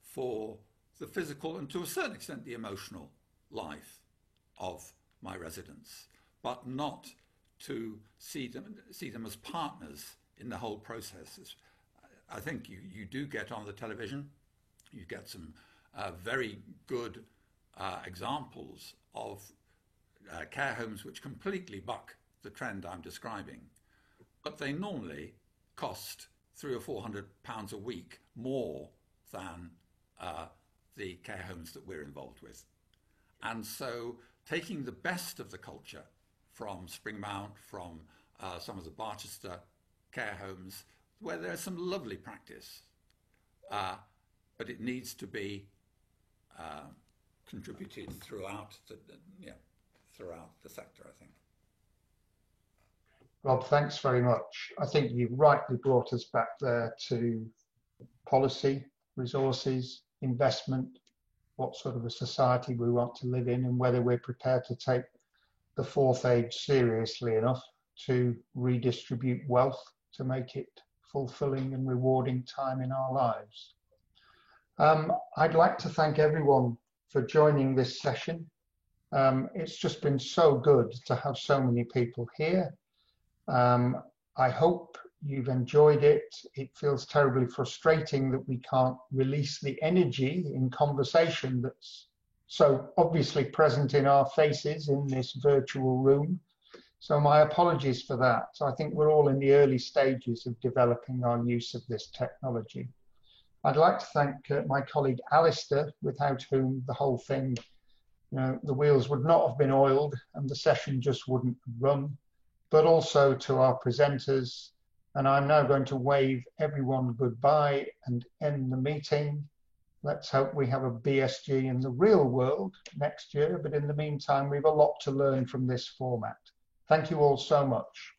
for the physical and to a certain extent the emotional life of my residents, but not to see them as partners in the whole process. I think you do get on the television, you get some very good examples of care homes which completely buck the trend I'm describing, but they normally cost £300 or £400 a week more than the care homes that we're involved with. And so taking the best of the culture from Springmount, from some of the Barchester care homes, where there's some lovely practice, but it needs to be contributed throughout the sector, I think. Rob, thanks very much. I think you rightly brought us back there to policy, resources, investment, what sort of a society we want to live in, and whether we're prepared to take the fourth age seriously enough to redistribute wealth to make it fulfilling and rewarding time in our lives. I'd like to thank everyone for joining this session. It's just been so good to have so many people here. I hope you've enjoyed it. It feels terribly frustrating that we can't release the energy in conversation that's so obviously present in our faces in this virtual room. So my apologies for that. So I think we're all in the early stages of developing our use of this technology. I'd like to thank my colleague Alistair, without whom the whole thing, the wheels would not have been oiled and the session just wouldn't run, but also to our presenters. And I'm now going to wave everyone goodbye and end the meeting. Let's hope we have a BSG in the real world next year, but in the meantime, we have a lot to learn from this format. Thank you all so much.